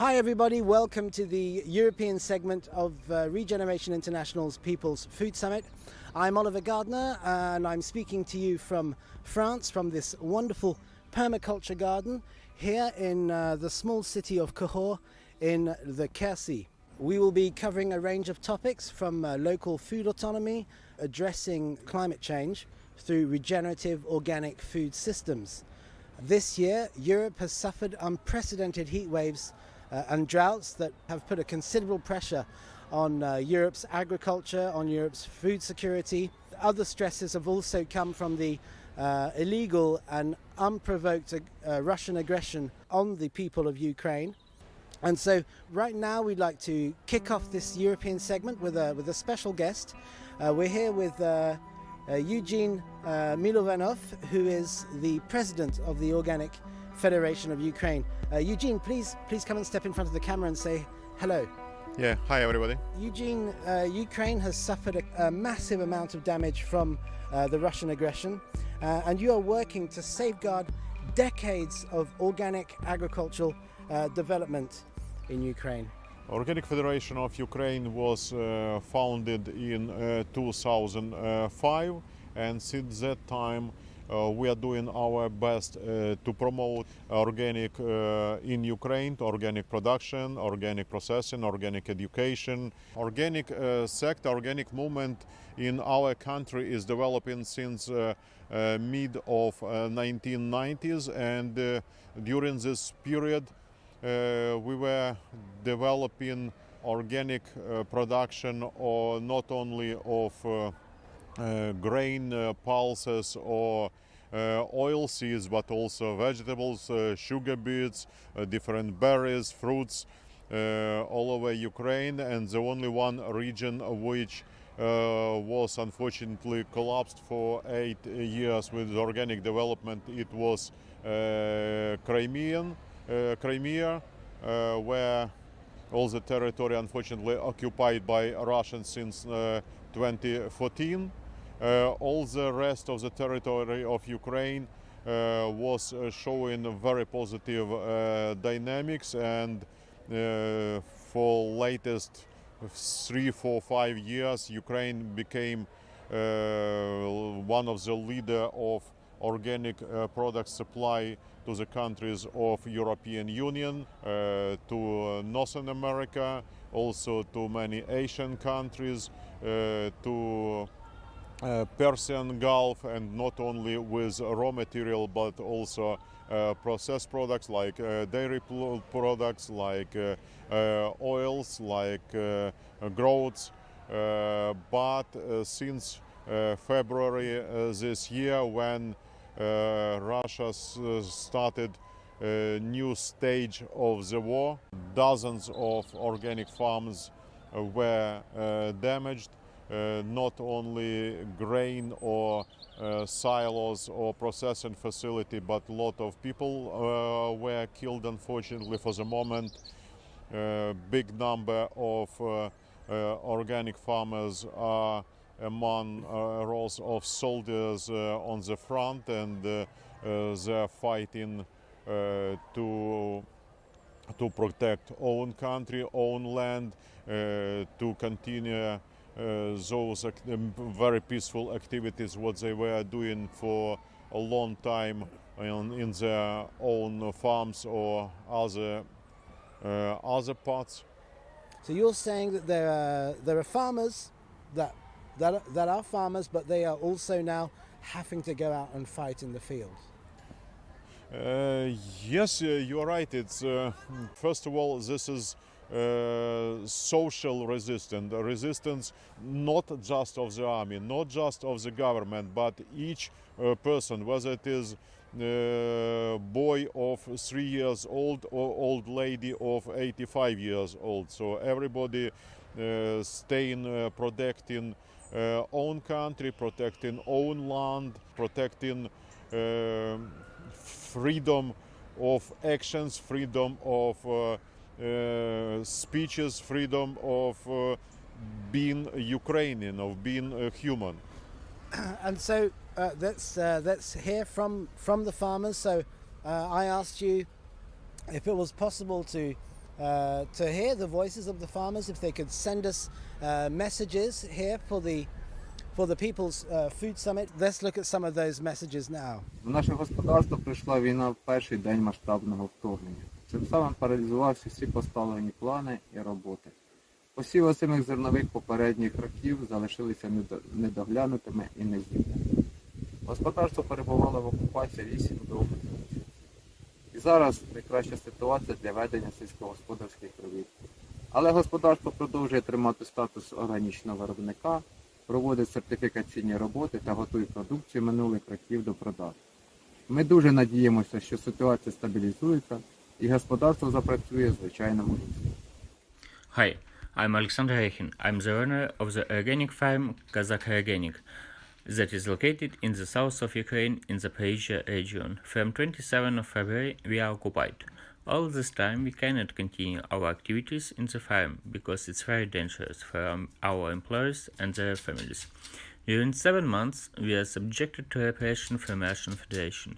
Hi everybody, welcome to the European segment of Regeneration International's People's Food Summit. I'm Oliver Gardner and I'm speaking to you from France, from this wonderful permaculture garden here in the small city of Cahors in the Quercy. We will be covering a range of topics from local food autonomy, addressing climate change through regenerative organic food systems. This year, Europe has suffered unprecedented heat waves and droughts that have put a considerable pressure on Europe's agriculture, on Europe's food security. Other stresses have also come from the illegal and unprovoked Russian aggression on the people of Ukraine. And so right now we'd like to kick off this European segment with a special guest. We're here with Eugene Milovanov, who is the president of the Organic Federation of Ukraine. Eugene, please come and step in front of the camera and say hello. Yeah, hi everybody. Eugene, Ukraine has suffered a massive amount of damage from the Russian aggression, and you are working to safeguard decades of organic agricultural development in Ukraine. Organic Federation of Ukraine was founded in 2005, and since that time we are doing our best to promote organic in Ukraine, organic production, organic processing, organic education. Organic sector, organic movement in our country is developing since mid of 1990s, and during this period we were developing organic production not only of grain, pulses or oil seeds, but also vegetables, sugar beets, different berries, fruits all over Ukraine. And the only one region which was unfortunately collapsed for 8 years with organic development, it was Crimea, where all the territory unfortunately occupied by Russians since 2014. All the rest of the territory of Ukraine was showing very positive dynamics, and for latest 3, 4, 5 years Ukraine became one of the leader of organic product supply to the countries of European Union, to Northern America, also to many Asian countries, to Persian Gulf, and not only with raw material but also processed products like dairy products, like oils, like groats. But since February this year, when Russia started a new stage of the war, dozens of organic farms were damaged. Not only grain or silos or processing facility, but a lot of people were killed, unfortunately. For the moment, big number of organic farmers are among rows of soldiers on the front, and they're fighting to protect own country, own land, to continue those very peaceful activities what they were doing for a long time in their own farms or other parts. So you're saying that there are farmers that are farmers, but they are also now having to go out and fight in the field. Yes, you are right. It's first of all, this is social resistance, not just of the army, not just of the government, but each person, whether it is boy of 3 years old or old lady of 85 years old. So everybody staying, protecting own country, protecting own land, protecting freedom of actions, freedom of speeches, freedom of being Ukrainian, of being human. And so let's hear from the farmers. So I asked you if it was possible to to hear the voices of the farmers, if they could send us messages here for the People's Food Summit. Let's look at some of those messages now. В наше господарство прийшла війна в перший день масштабного вторгнення. Цим самим паралізувався всі поставлені плани і роботи. Посів озимих зернових попередніх років залишилися недоглянутими і нездібними. Господарство перебувало в окупації 8 довгих місяців. І зараз найкраща ситуація для ведення сільськогосподарських робіт. Але господарство продовжує тримати статус органічного виробника, проводить сертифікаційні роботи та готує продукцію минулих років до продажу. Ми дуже надіємося, що ситуація стабілізується і господарство запрацює в звичайному руслі. Hi, I'm Alexander Reichin. I'm the owner of the organic farm Kazakh Organic that is located in the south of Ukraine in the Zaporizhzhia region. From 27th of February we are occupied. All this time we cannot continue our activities in the farm because it's very dangerous for our employees and their families. During 7 months we are subjected to repression from Russian Federation.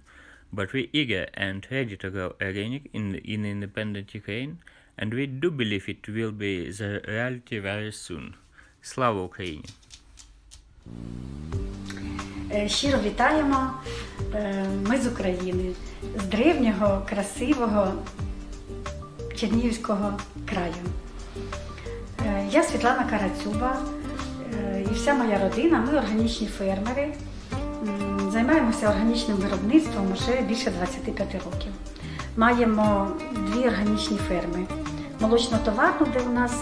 But we're eager and ready to grow organic in independent Ukraine, and we do believe it will be the reality very soon. Слава Україні! Щиро вітаємо. Ми з України, з древнього, красивого Чернігівського краю. Я Світлана Карацюба і вся моя родина, ми органічні фермери. Займаємося органічним виробництвом вже більше 25 років. Маємо 2 органічні ферми. Молочно-товарну, де у нас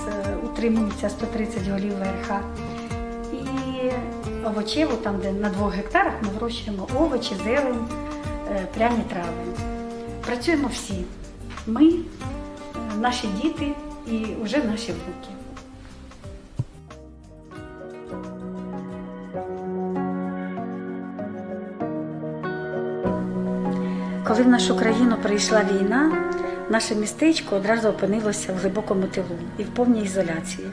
утримується 130 голів ВРХ, і овочеву, там де на 2 гектарах ми вирощуємо овочі, зелень, пряні трави. Працюємо всі. Ми, наші діти і вже наші внуки. Коли в нашу країну прийшла війна, наше містечко одразу опинилося в глибокому тилу і в повній ізоляції.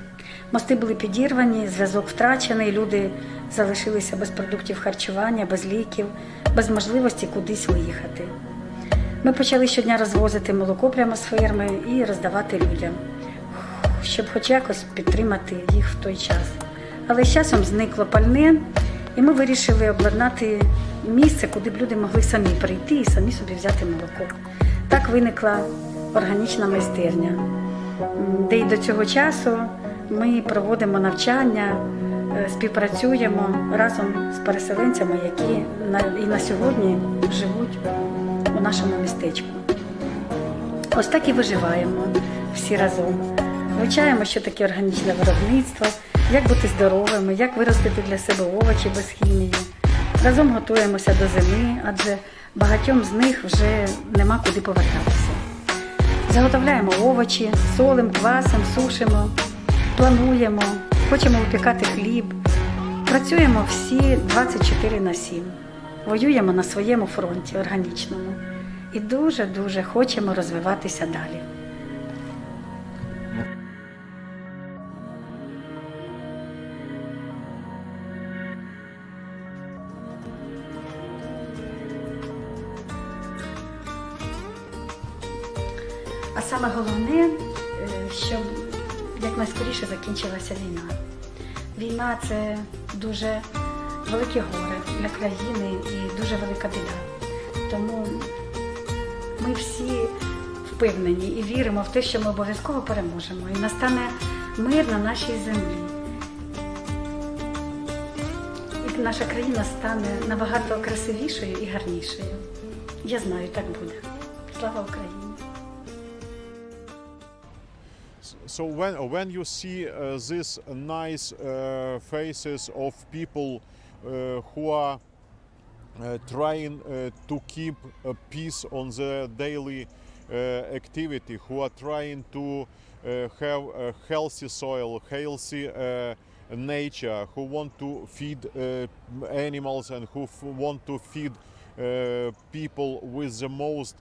Мости були підірвані, зв'язок втрачений, люди залишилися без продуктів харчування, без ліків, без можливості кудись виїхати. Ми почали щодня розвозити молоко прямо з ферми і роздавати людям, щоб хоч якось підтримати їх в той час. Але з часом зникло пальне, і ми вирішили обладнати місце, куди б люди могли самі прийти і самі собі взяти молоко. Так виникла органічна майстерня, де й до цього часу ми проводимо навчання, співпрацюємо разом з переселенцями, які і на сьогодні живуть у нашому містечку. Ось так і виживаємо всі разом. Вивчаємо, що таке органічне виробництво, як бути здоровими, як виростити для себе овочі без хімії. Разом готуємося до зими, адже багатьом з них вже нема куди повертатися. Заготовляємо овочі, солимо, квасимо, сушимо, плануємо, хочемо випікати хліб. Працюємо всі 24/7. Воюємо на своєму фронті органічному. І дуже-дуже хочемо розвиватися далі. А саме головне, щоб якнайскоріше закінчилася війна. Війна – це дуже велике горе для країни і дуже велика біда. Тому ми всі впевнені і віримо в те, що ми обов'язково переможемо і настане мир на нашій землі. І наша країна стане набагато красивішою і гарнішою. Я знаю, так буде. Слава Україні! So when you see these nice faces of people who are trying to keep peace on their daily activity, who are trying to have a healthy soil, healthy nature, who want to feed animals and who want to feed people with the most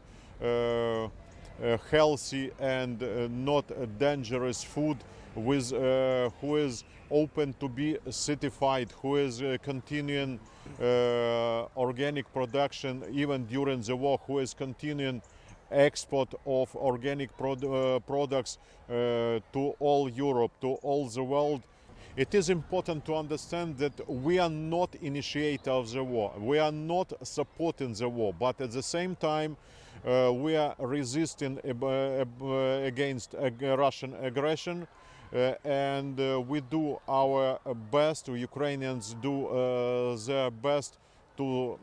healthy and not dangerous food, with who is open to be certified, who is continuing organic production even during the war, who is continuing export of organic products to all Europe, to all the world. It is important to understand that we are not initiator of the war. We are not supporting the war, but at the same time we are resisting against Russian aggression, and we do our best. Ukrainians do their best to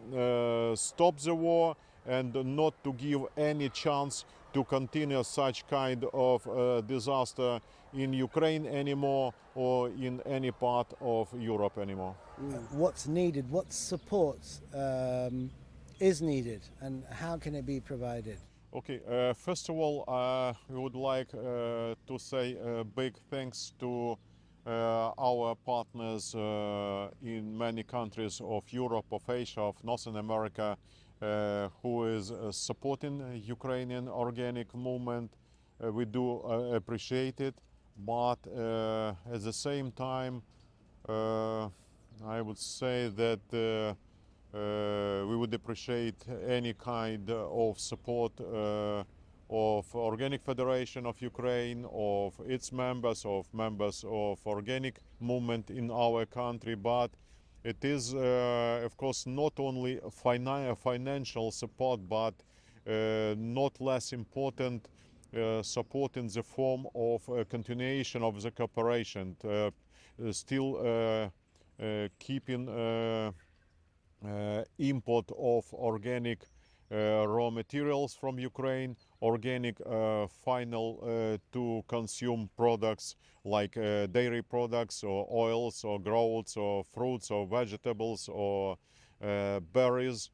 stop the war and not to give any chance to continue such kind of disaster in Ukraine anymore or in any part of Europe anymore. What's needed? What support is needed, and how can it be provided? Okay, first of all, we would like to say big thanks to our partners in many countries of Europe, of Asia, of Northern America, who is supporting Ukrainian organic movement. We do appreciate it, but at the same time, I would say that we would appreciate any kind of support of Organic Federation of Ukraine, of its members, of organic movement in our country, but it is, of course, not only financial support, but not less important support in the form of continuation of the cooperation, still keeping import of organic raw materials from Ukraine, organic final to consume products like dairy products or oils or growths or fruits or vegetables or berries.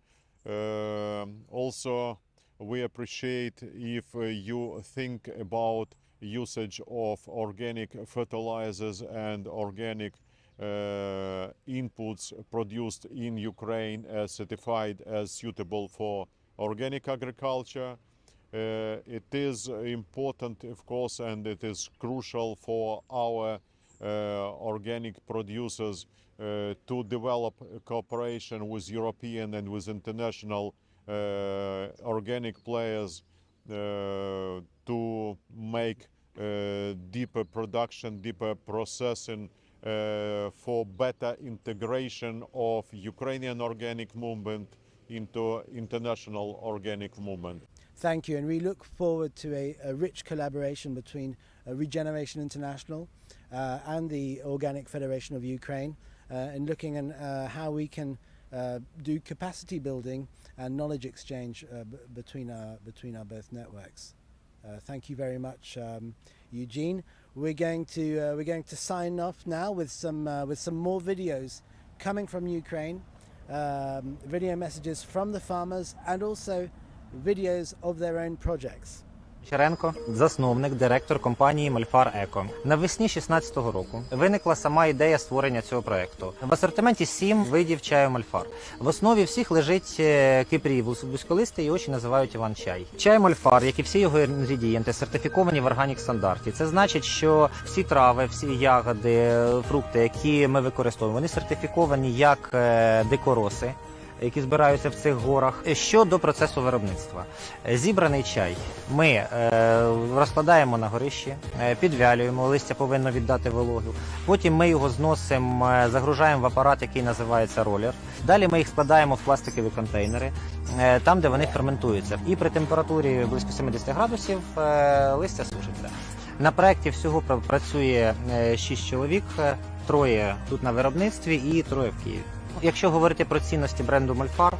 Also, we appreciate if you think about usage of organic fertilizers and organic inputs produced in Ukraine as certified as suitable for organic agriculture. It is important, of course, and it is crucial for our organic producers to develop cooperation with European and with international organic players to make deeper production, deeper processing for better integration of Ukrainian organic movement into international organic movement. Thank you, and we look forward to a rich collaboration between Regeneration International and the Organic Federation of Ukraine in looking at how we can do capacity building and knowledge exchange between our both networks. Thank you very much, Eugene. We're going to sign off now with some more videos coming from Ukraine, video messages from the farmers, and also videos of their own projects. Гончаренко, засновник, директор компанії Мольфар Еко. Навесні 2016 року виникла сама ідея створення цього проєкту. В асортименті 7 видів чаю Мольфар. В основі всіх лежить кипрій вузьколистий, його ще називають Іван-чай. Чай Мольфар, як і всі його інгредієнти, сертифіковані в органік-стандарті. Це значить, що всі трави, всі ягоди, фрукти, які ми використовуємо, вони сертифіковані як дикороси, які збираються в цих горах. Щодо процесу виробництва. Зібраний чай ми розкладаємо на горищі, підвялюємо, листя повинно віддати вологу. Потім ми його зносимо, загружаємо в апарат, який називається ролер. Далі ми їх складаємо в пластикові контейнери, там, де вони ферментуються. І при температурі близько 70 градусів листя сушиться. На проєкті всього працює 6 чоловік, 3 тут на виробництві і 3 в Києві. Якщо говорити про цінності бренду Мольфар,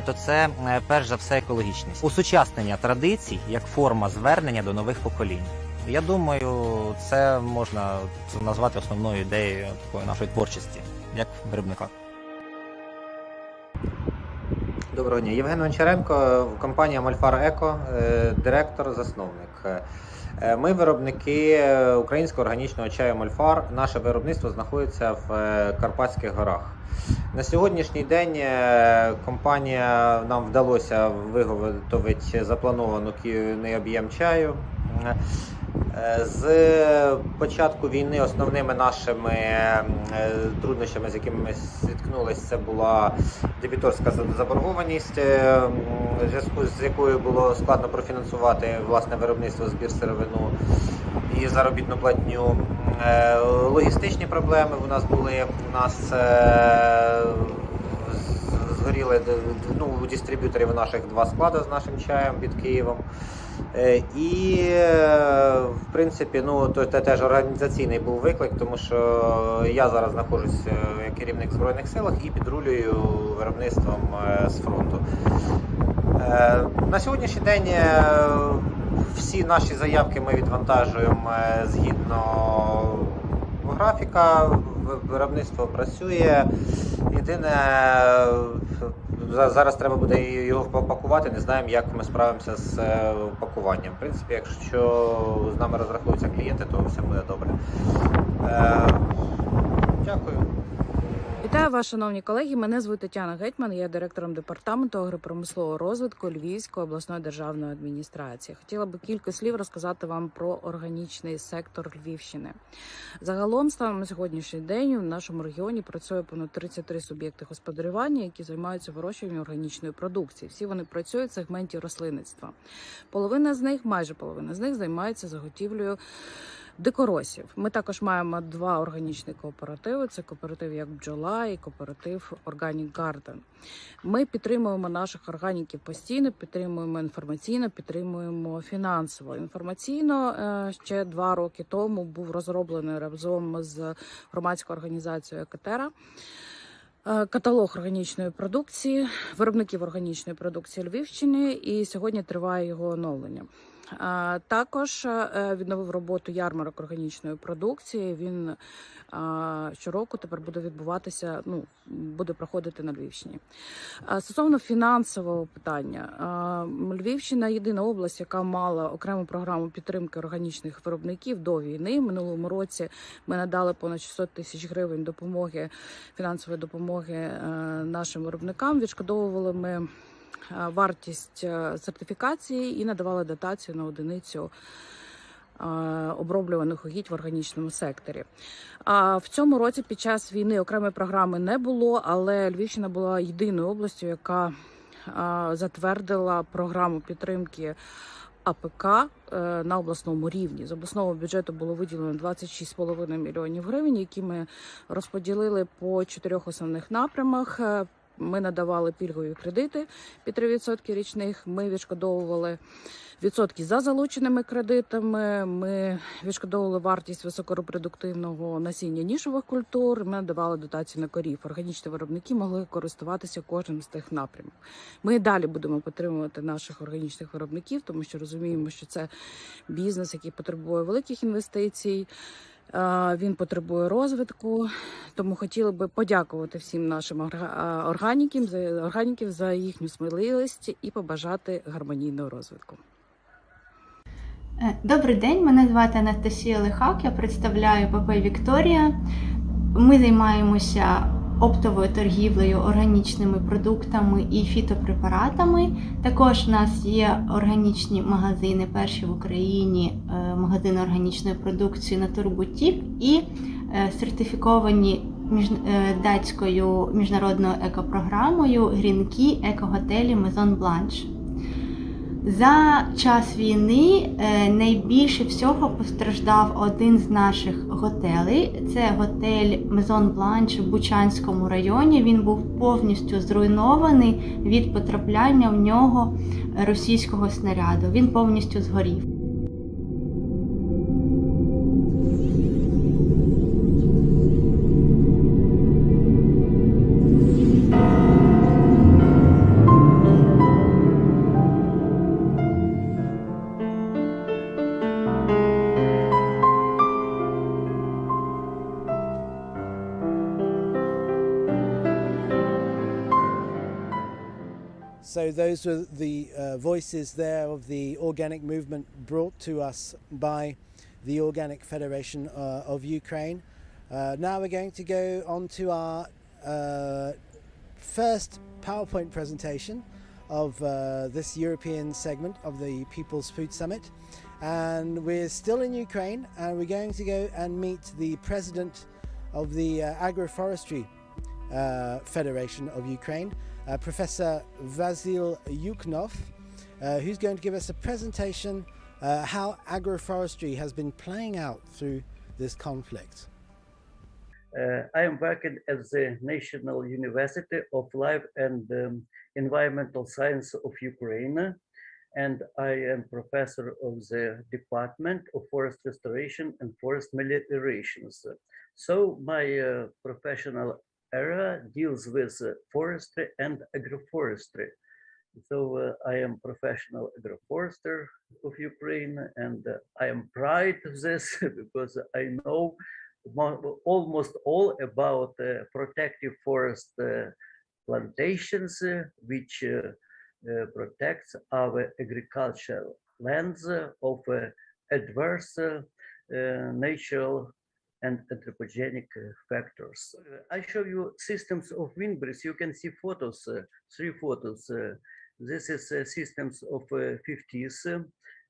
то це перш за все екологічність. Усучаснення традицій як форма звернення до нових поколінь. Я думаю, це можна назвати основною ідеєю такої нашої творчості, як виробника. Доброго дня. Євген Гончаренко, компанія Мольфар Еко, директор, засновник. Ми виробники українського органічного чаю Мольфар. Наше виробництво знаходиться в Карпатських горах. На сьогоднішній день компанія, нам вдалося виготовити запланований об'єм чаю. З початку війни основними нашими труднощами, з якими ми зіткнулися, це була дебіторська заборгованість, в зв'язку з якою було складно профінансувати власне виробництво, збір сировину і заробітну платню. Логістичні проблеми у нас були, згоріли у дистриб'юторів наших 2 склади з нашим чаєм під Києвом. І, в принципі, то теж організаційний був виклик, тому що я зараз знаходжусь як керівник в Збройних силах і підрулюю виробництвом з фронту. На сьогоднішній день всі наші заявки ми відвантажуємо згідно графіка, виробництво працює. Єдине, зараз треба буде його пакувати, не знаємо, як ми справимося з пакуванням. В принципі, якщо з нами розрахуються клієнти, то все буде добре. Дякую. Вітаю вас, шановні колеги. Мене звуть Тетяна Гетьман, я директором департаменту агропромислового розвитку Львівської обласної державної адміністрації. Хотіла би кілька слів розказати вам про органічний сектор Львівщини. Загалом, станом на сьогоднішній день, в нашому регіоні працює понад 33 суб'єкти господарювання, які займаються вирощуванням органічної продукції. Всі вони працюють в сегменті рослинництва. Майже половина з них займається заготівлею дикоросів. Ми також маємо 2 органічні кооперативи. Це кооператив як бджола і кооператив Organic Garden. Ми підтримуємо наших органіків постійно, підтримуємо інформаційно, підтримуємо фінансово. Інформаційно ще 2 роки тому був розроблений разом з громадською організацією Екотера каталог органічної продукції, виробників органічної продукції Львівщини, і сьогодні триває його оновлення. Також відновив роботу ярмарок органічної продукції. Він щороку тепер буде відбуватися, буде проходити на Львівщині. Стосовно фінансового питання, Львівщина – єдина область, яка мала окрему програму підтримки органічних виробників до війни. В минулому році ми надали понад 600 тисяч гривень фінансової допомоги нашим виробникам. Відшкодовували ми вартість сертифікації і надавали дотацію на одиницю оброблюваних угідь в органічному секторі. В цьому році під час війни окремої програми не було, але Львівщина була єдиною областю, яка затвердила програму підтримки АПК на обласному рівні. З обласного бюджету було виділено 26,5 мільйонів гривень, які ми розподілили по 4 основних напрямах. Ми надавали пільгові кредити під 3% річних, ми відшкодовували відсотки за залученими кредитами, ми відшкодовували вартість високорепродуктивного насіння нішових культур, ми надавали дотації на корів. Органічні виробники могли користуватися кожним з тих напрямів. Ми і далі будемо підтримувати наших органічних виробників, тому що розуміємо, що це бізнес, який потребує великих інвестицій. Він потребує розвитку, тому хотіли би подякувати всім нашим органіків за їхню сміливість і побажати гармонійного розвитку. Добрий день, мене звати Анастасія Лихак, я представляю ПП Вікторія. Ми займаємося оптовою торгівлею органічними продуктами і фітопрепаратами. Також у нас є органічні магазини, перші в Україні магазини органічної продукції Натурбутік і сертифіковані датською міжнародною екопрограмою Грінкі екоготелі Maison Blanche. За час війни найбільше всього постраждав один з наших готелей. Це готель Maison Blanche в Бучанському районі. Він був повністю зруйнований від потрапляння в нього російського снаряду. Він повністю згорів. So those were the voices there of the organic movement brought to us by the Organic Federation of Ukraine. Now we're going to go on to our first PowerPoint presentation of this European segment of the People's Food Summit. and we're still in Ukraine, and we're going to go and meet the president of the Agroforestry Federation of Ukraine, Professor Vasyl Yukhnov, who's going to give us a presentation how agroforestry has been playing out through this conflict. I am working at the National University of Life and Environmental Science of Ukraine, and I am professor of the Department of Forest Restoration and Forest Meliorations. So my professional area deals with forestry and agroforestry. So I am professional agroforester of Ukraine, and I am proud of this because I know almost all about protective forest plantations, which protects our agricultural lands of adverse natural and anthropogenic factors. I show you systems of windbreaks. You can see photos, 3 photos. This is systems of 50s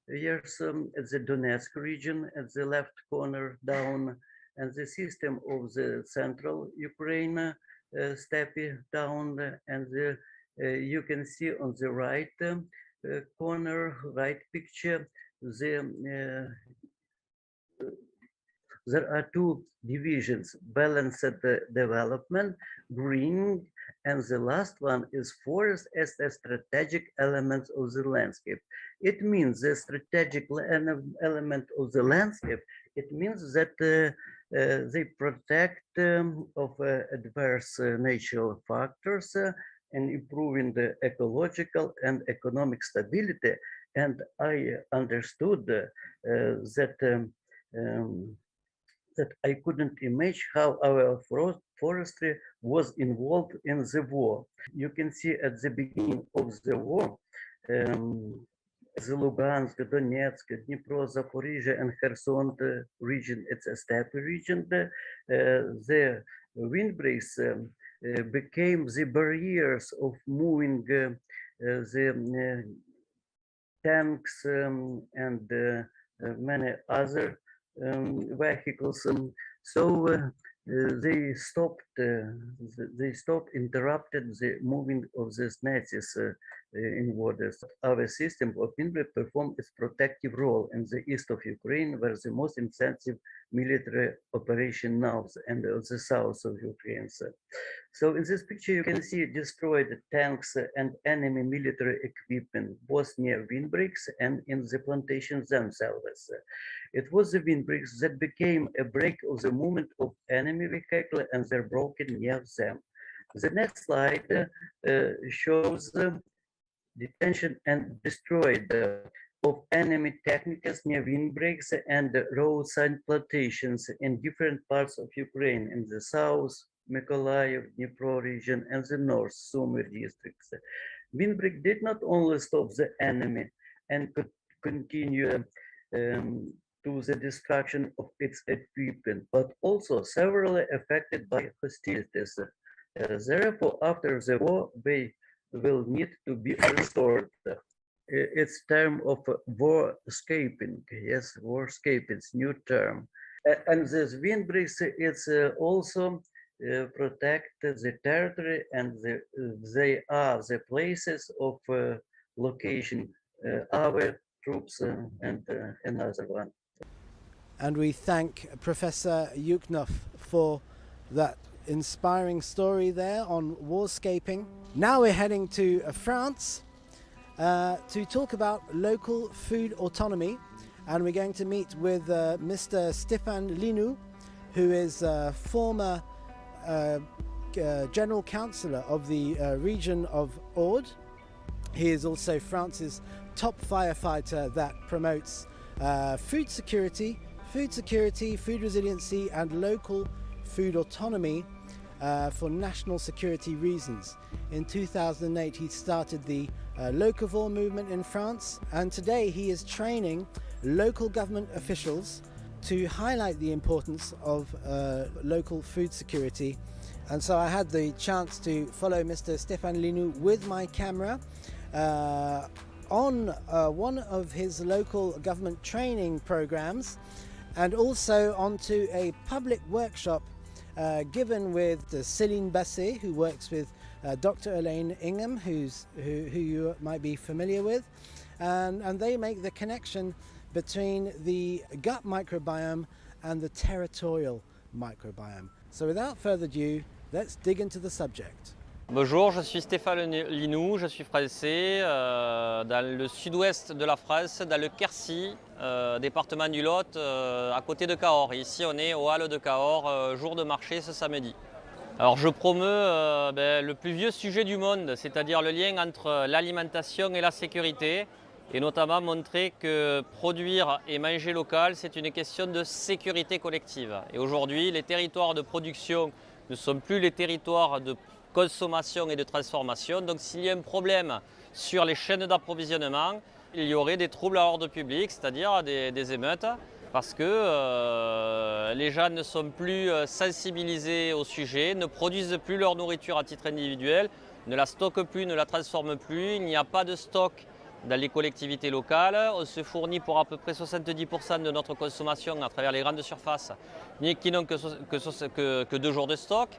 years at the Donetsk region at the left corner down, and the system of the central Ukraine steppe down, and you can see on the right corner, right picture, there are 2 divisions: balanced development, green, and the last one is forest as a strategic element of the landscape. It means the strategic element of the landscape, it means that they protect of adverse natural factors and improving the ecological and economic stability. And I understood that I couldn't imagine how our forestry was involved in the war. You can see at the beginning of the war, the Lugansk, Donetsk, Dnipro, Zaporizhia, and Kherson region, it's a steppe region, the windbreaks became the barriers of moving the tanks and many other vehicles. So they interrupted the moving of these Nazis in waters. Our system of windbreak performed its protective role in the east of Ukraine, where the most intensive military operation now, and the south of Ukraine. So in this picture, you can see destroyed tanks and enemy military equipment, both near windbreaks and in the plantations themselves. It was the windbreaks that became a break of the movement of enemy vehicle, and they're broken near them. The next slide shows detention and destroyed of enemy technicas near windbreaks and roadside plantations in different parts of Ukraine, in the south, Mykolaiv, Dnipro region, and the north, Sumy districts. Windbreak did not only stop the enemy and could continue to the destruction of its equipment, but also severely affected by hostilities. Therefore, after the war, they will need to be restored. It's term of warscaping. Yes, warscaping, it's new term. And this windbreaks, it's also protect the territory, and they are the places of location our troops and another one. And we thank Professor Yukhnov for that inspiring story there on warscaping. Now we're heading to France to talk about local food autonomy, and we're going to meet with Mr. Stéphane Linou, who is a former General Councillor of the region of Aude. He is also France's top firefighter that promotes food security, food resiliency, and local food autonomy for national security reasons. In 2008, he started the Locavore movement in France, and today he is training local government officials to highlight the importance of local food security. And so I had the chance to follow Mr. Stéphane Linou with my camera on one of his local government training programs and also onto a public workshop given with Céline Basset, who works with Dr. Elaine Ingham, who you might be familiar with, and they make the connection between the gut microbiome and the territorial microbiome. So without further ado, let's dig into the subject. Bonjour, je suis Stéphane Linou, je suis français, dans le sud-ouest de la France, dans le Quercy, département du Lot, à côté de Cahors. Et ici, on est aux Halles de Cahors, jour de marché ce samedi. Alors, je promeus le plus vieux sujet du monde, c'est-à-dire le lien entre l'alimentation et la sécurité, et notamment montrer que produire et manger local, c'est une question de sécurité collective. Et aujourd'hui, les territoires de production ne sont plus les territoires de consommation et de transformation. Donc s'il y a un problème sur les chaînes d'approvisionnement, il y aurait des troubles à l'ordre public, c'est-à-dire des émeutes, parce que les gens ne sont plus sensibilisés au sujet, ne produisent plus leur nourriture à titre individuel, ne la stockent plus, ne la transforment plus, il n'y a pas de stock dans les collectivités locales. On se fournit pour à peu près 70% de notre consommation à travers les grandes surfaces, qui n'ont que 2 jours de stock.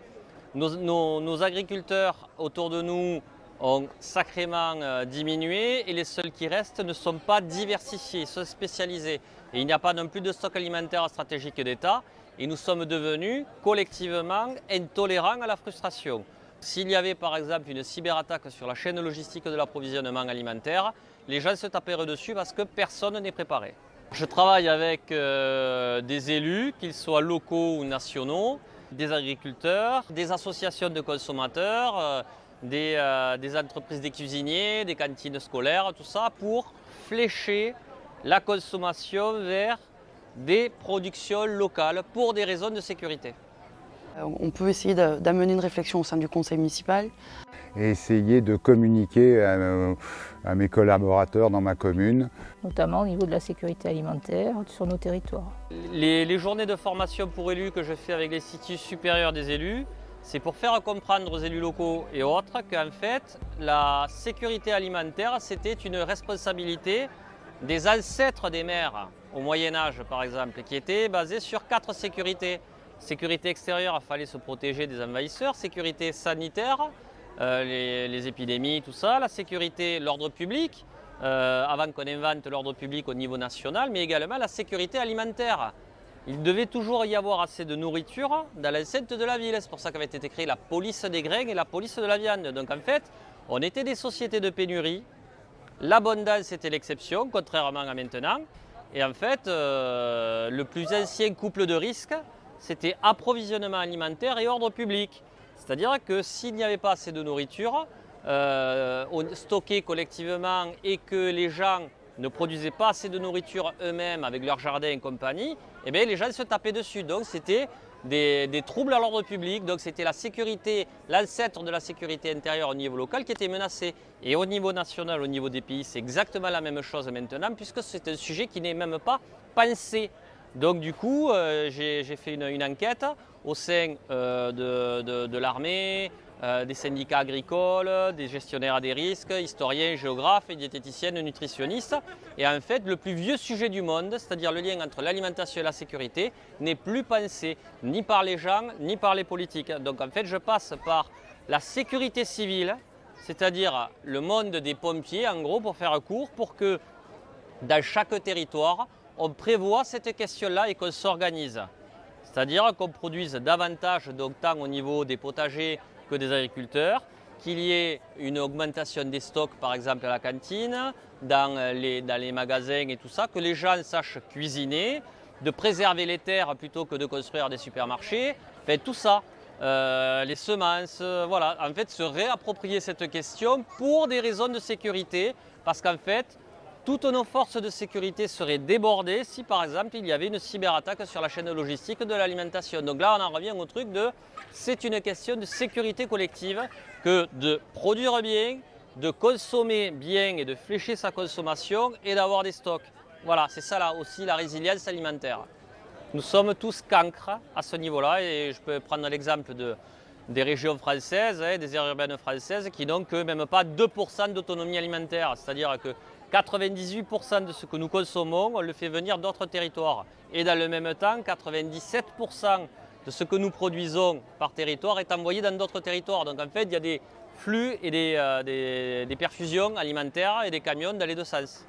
Nos agriculteurs autour de nous ont sacrément diminué et les seuls qui restent ne sont pas diversifiés, ils sont spécialisés. Et il n'y a pas non plus de stock alimentaire stratégique d'État et nous sommes devenus collectivement intolérants à la frustration. S'il y avait par exemple une cyberattaque sur la chaîne logistique de l'approvisionnement alimentaire, les gens se taperaient dessus parce que personne n'est préparé. Je travaille avec des élus, qu'ils soient locaux ou nationaux, des agriculteurs, des associations de consommateurs, des entreprises des cuisiniers, des cantines scolaires, tout ça, pour flécher la consommation vers des productions locales pour des raisons de sécurité. On peut essayer d'amener une réflexion au sein du conseil municipal. Et essayer de communiquer à mes collaborateurs dans ma commune. Notamment au niveau de la sécurité alimentaire sur nos territoires. Les journées de formation pour élus que je fais avec l'Institut supérieur des élus, c'est pour faire comprendre aux élus locaux et autres qu'en fait, la sécurité alimentaire, c'était une responsabilité des ancêtres des maires, au Moyen-Âge par exemple, qui était basée sur 4 sécurités. Sécurité extérieure, il fallait se protéger des envahisseurs. Sécurité sanitaire, les épidémies, tout ça. La sécurité, l'ordre public, avant qu'on invente l'ordre public au niveau national, mais également la sécurité alimentaire. Il devait toujours y avoir assez de nourriture dans l'enceinte de la ville. C'est pour ça qu'avait été créée la police des grains et la police de la viande. Donc en fait, on était des sociétés de pénurie. L'abondance était l'exception, contrairement à maintenant. Et en fait, le plus ancien couple de risques, c'était approvisionnement alimentaire et ordre public. C'est-à-dire que s'il n'y avait pas assez de nourriture stockée collectivement et que les gens ne produisaient pas assez de nourriture eux-mêmes avec leur jardin et compagnie, eh bien, les gens se tapaient dessus. Donc c'était des troubles à l'ordre public, donc c'était la sécurité, l'ancêtre de la sécurité intérieure au niveau local qui était menacé. Et au niveau national, au niveau des pays, c'est exactement la même chose maintenant, puisque c'est un sujet qui n'est même pas pensé. Donc du coup, j'ai fait une enquête au sein de l'armée, des syndicats agricoles, des gestionnaires des risques, historiens, géographes, diététiciennes, nutritionnistes. Et en fait, le plus vieux sujet du monde, c'est-à-dire le lien entre l'alimentation et la sécurité, n'est plus pensé ni par les gens, ni par les politiques. Donc en fait, je passe par la sécurité civile, c'est-à-dire le monde des pompiers, en gros, pour faire court, pour que dans chaque territoire, on prévoit cette question-là et qu'on s'organise. C'est-à-dire qu'on produise davantage, donc tant au niveau des potagers que des agriculteurs, qu'il y ait une augmentation des stocks, par exemple à la cantine, dans les magasins et tout ça, que les gens sachent cuisiner, de préserver les terres plutôt que de construire des supermarchés, enfin, tout ça, les semences, voilà, en fait se réapproprier cette question pour des raisons de sécurité, parce qu'en fait, toutes nos forces de sécurité seraient débordées si par exemple il y avait une cyberattaque sur la chaîne logistique de l'alimentation. Donc là on en revient au truc de c'est une question de sécurité collective que de produire bien, de consommer bien et de flécher sa consommation et d'avoir des stocks. Voilà, c'est ça là aussi la résilience alimentaire. Nous sommes tous cancres à ce niveau-là et je peux prendre l'exemple des régions françaises, des aires urbaines françaises qui n'ont que même pas 2% d'autonomie alimentaire. C'est-à-dire que 98% de ce que nous consommons, on le fait venir d'autres territoires. Et dans le même temps, 97% de ce que nous produisons par territoire est envoyé dans d'autres territoires. Donc en fait, il y a des flux et des perfusions alimentaires et des camions dans les deux sens.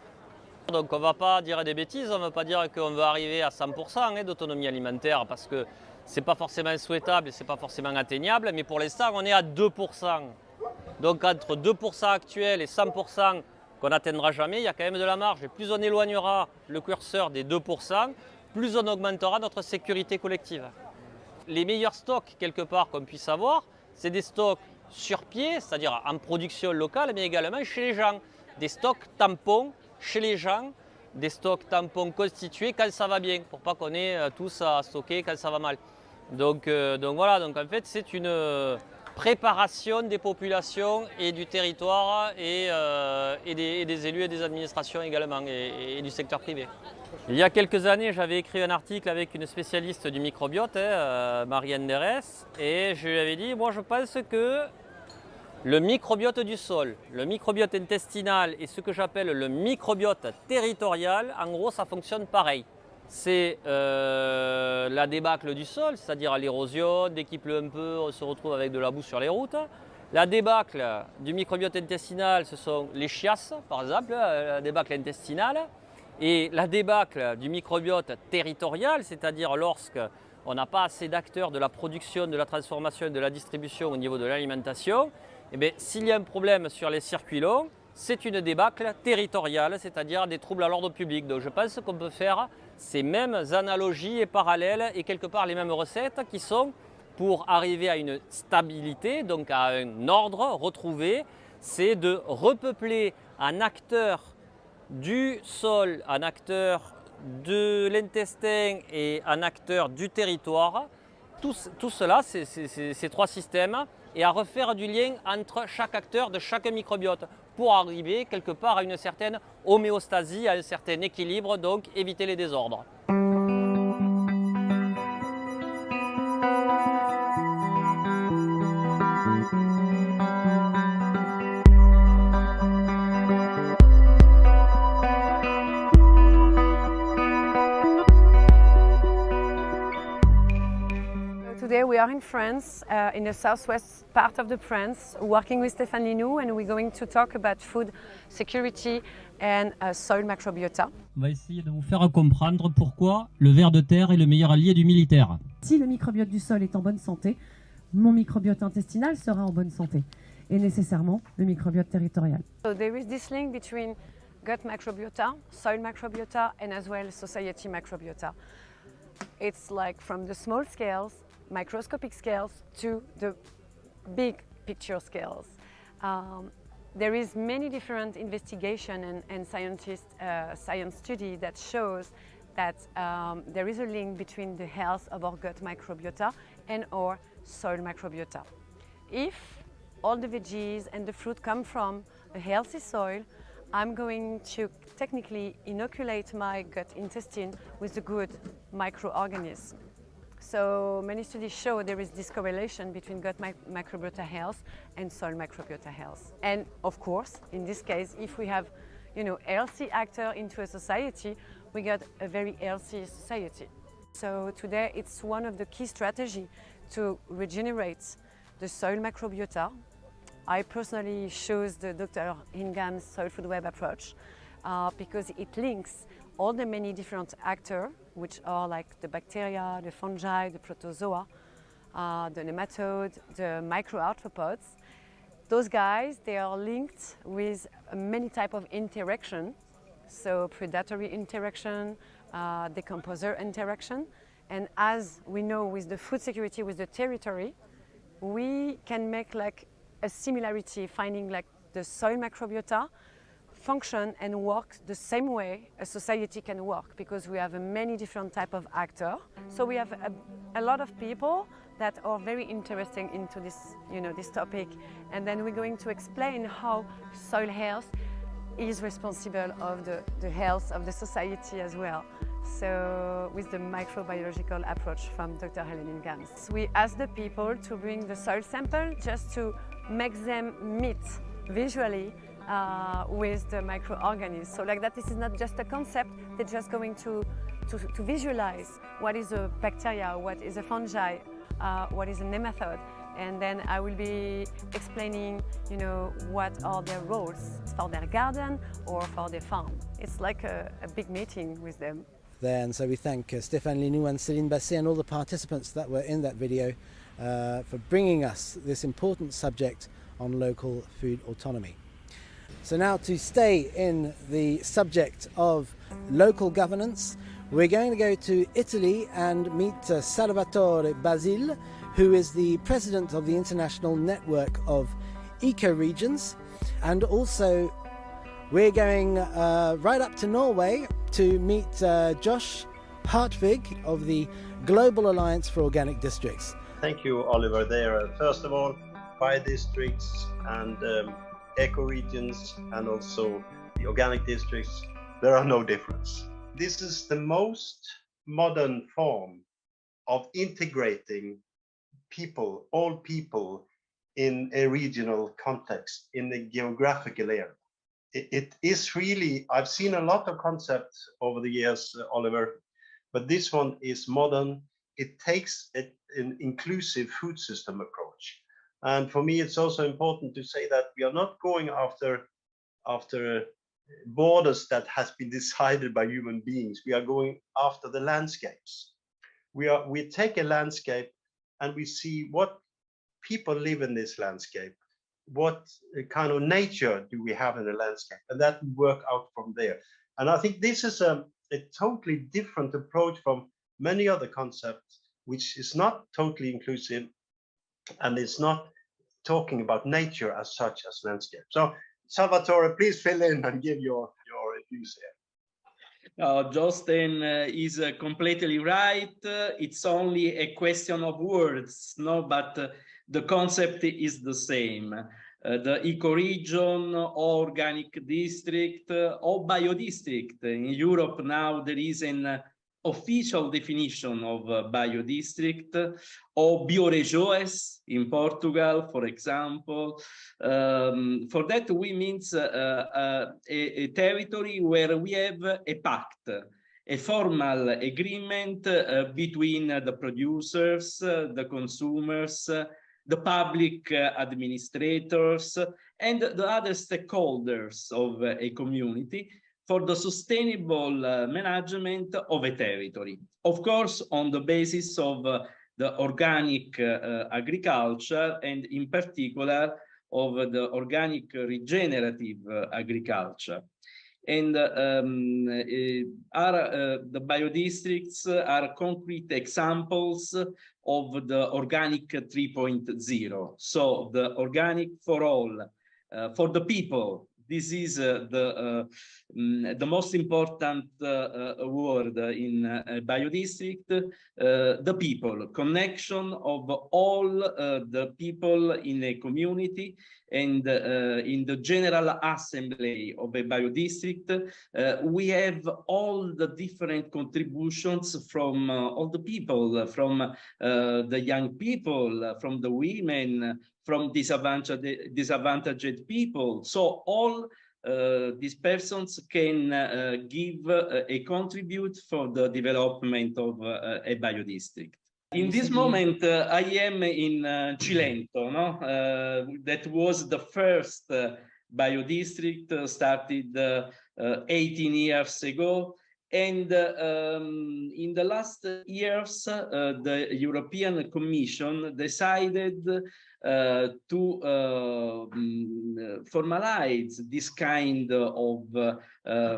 Donc on ne va pas dire des bêtises, on ne va pas dire qu'on va arriver à 100% d'autonomie alimentaire parce que ce n'est pas forcément souhaitable et ce n'est pas forcément atteignable, mais pour l'instant on est à 2%. Donc entre 2% actuel et 100% qu'on n'atteindra jamais, il y a quand même de la marge. Et plus on éloignera le curseur des 2%, plus on augmentera notre sécurité collective. Les meilleurs stocks, quelque part, qu'on puisse avoir, c'est des stocks sur pied, c'est-à-dire en production locale, mais également chez les gens. Des stocks tampons chez les gens, des stocks tampons constitués quand ça va bien, pour pas qu'on ait tous à stocker quand ça va mal. Donc voilà, donc en fait c'est une préparation des populations et du territoire et des élus et des administrations également et du secteur privé. Il y a quelques années, j'avais écrit un article avec une spécialiste du microbiote, Marianne Derès, et je lui avais dit, moi je pense que le microbiote du sol, le microbiote intestinal et ce que j'appelle le microbiote territorial, en gros ça fonctionne pareil. C'est la débâcle du sol, c'est-à-dire l'érosion, dès qu'il pleut un peu, on se retrouve avec de la boue sur les routes. La débâcle du microbiote intestinal, ce sont les chiasses, par exemple, la débâcle intestinale. Et la débâcle du microbiote territorial, c'est-à-dire lorsqu'on n'a pas assez d'acteurs de la production, de la transformation et de la distribution au niveau de l'alimentation, eh bien, s'il y a un problème sur les circuits longs, c'est une débâcle territoriale, c'est-à-dire des troubles à l'ordre public. Donc je pense qu'on peut faire ces mêmes analogies et parallèles et quelque part les mêmes recettes qui sont pour arriver à une stabilité, donc à un ordre retrouvé, c'est de repeupler un acteur du sol, un acteur de l'intestin et un acteur du territoire. Tout cela, ces trois systèmes, et à refaire du lien entre chaque acteur de chaque microbiote pour arriver quelque part à une certaine homéostasie, à un certain équilibre, donc éviter les désordres. Today we are in France, in the southwest part of the France, working with Stéphane Linou, and we're going to talk about food security and soil microbiota. On va essayer de vous faire comprendre pourquoi le ver de terre est le meilleur allié du militaire. Si le microbiote du sol est en bonne santé, mon microbiote intestinal sera en bonne santé, et nécessairement le microbiote territorial. So there is this link between gut microbiota, soil microbiota, and as well society microbiota. It's like from the small scales, microscopic scales, to the big picture scales. There is many different investigation and science study that shows that there is a link between the health of our gut microbiota and our soil microbiota. If all the veggies and the fruit come from a healthy soil, I'm going to technically inoculate my gut intestine with a good microorganism. So many studies show there is this correlation between gut microbiota health and soil microbiota health. And of course, in this case, if we have, healthy actor into a society, we get a very healthy society. So today it's one of the key strategies to regenerate the soil microbiota. I personally chose the Dr. Hingham's soil food web approach because it links all the many different actors, which are like the bacteria, the fungi, the protozoa, the nematode, the microarthropods. Those guys, they are linked with many types of interaction, so predatory interaction, decomposer interaction. And as we know with the food security with the territory, we can make like a similarity, finding like the soil microbiota function and work the same way a society can work, because we have many different type of actors. So we have a lot of people that are very interesting into this, this topic, and then we're going to explain how soil health is responsible of the health of the society as well. So with the microbiological approach from Dr. Helen Ingham. We asked the people to bring the soil sample just to make them meet visually with the microorganisms. So like that, this is not just a concept, they're just going to visualize what is a bacteria, what is a fungi, what is a nematode. And then I will be explaining, you know, what are their roles for their garden or for their farm. It's like a big meeting with them. There, and so we thank Stéphane Linou and Céline Basset and all the participants that were in that video for bringing us this important subject on local food autonomy. So now, to stay in the subject of local governance, we're going to go to Italy and meet Salvatore Basile, who is the president of the International Network of Ecoregions. And also we're going right up to Norway to meet Josh Hartvig of the Global Alliance for Organic Districts. Thank you, Oliver. There, first of all, biodistricts and ecoregions and also the organic districts, there are no difference. This is the most modern form of integrating people, all people, in a regional context, in a geographical area. It is really, I've seen a lot of concepts over the years, Oliver, but this one is modern. It takes an inclusive food system approach. And for me, it's also important to say that we are not going after borders that has been decided by human beings. We are going after the landscapes. We take a landscape and we see what people live in this landscape. What kind of nature do we have in the landscape? And that we work out from there. And I think this is a totally different approach from many other concepts, which is not totally inclusive and it's not talking about nature as such as landscape. So Salvatore, please fill in and give your views here. Justin is completely right. It's only a question of words, no? But the concept is the same. The ecoregion, or organic district, or biodistrict. In Europe now there is an official definition of biodistrict, or bioregiões in Portugal, for example. For that we means a territory where we have a pact, a formal agreement between the producers, the consumers, the public administrators, and the other stakeholders of a community for the sustainable management of a territory. Of course, on the basis of the organic agriculture, and in particular of the organic regenerative agriculture. And the biodistricts are concrete examples of the organic 3.0. So the organic for all, for the people. This is the most important word in biodistrict, the people, connection of all the people in a community, and in the general assembly of a biodistrict, we have all the different contributions from all the people, from the young people, from the women, from disadvantaged people. So all these persons can give a contribute for the development of a biodistrict. In this moment, I am in Cilento, no? That was the first biodistrict started 18 years ago. And in the last years, the European Commission decided to formalize this kind of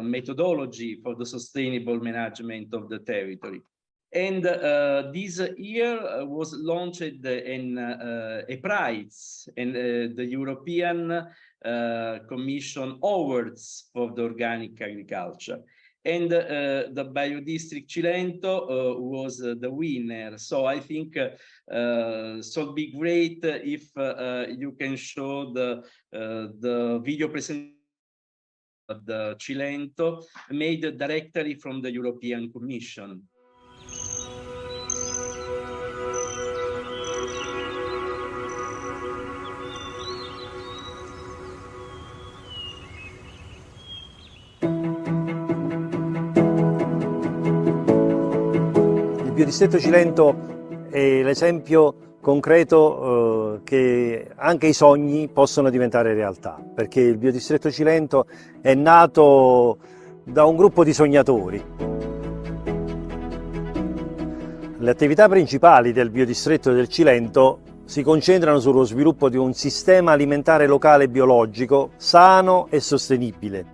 methodology for the sustainable management of the territory. And this year was launched in a prize, and the European Commission Awards for the organic agriculture. And the biodistrict Cilento was the winner. So I think so it'd be great if you can show the video presentation of the Cilento made directly from the European Commission. biodistretto Cilento è l'esempio concreto che anche i sogni possono diventare realtà, perché il biodistretto Cilento è nato da un gruppo di sognatori. Le attività principali del biodistretto del Cilento si concentrano sullo sviluppo di un sistema alimentare locale biologico sano e sostenibile,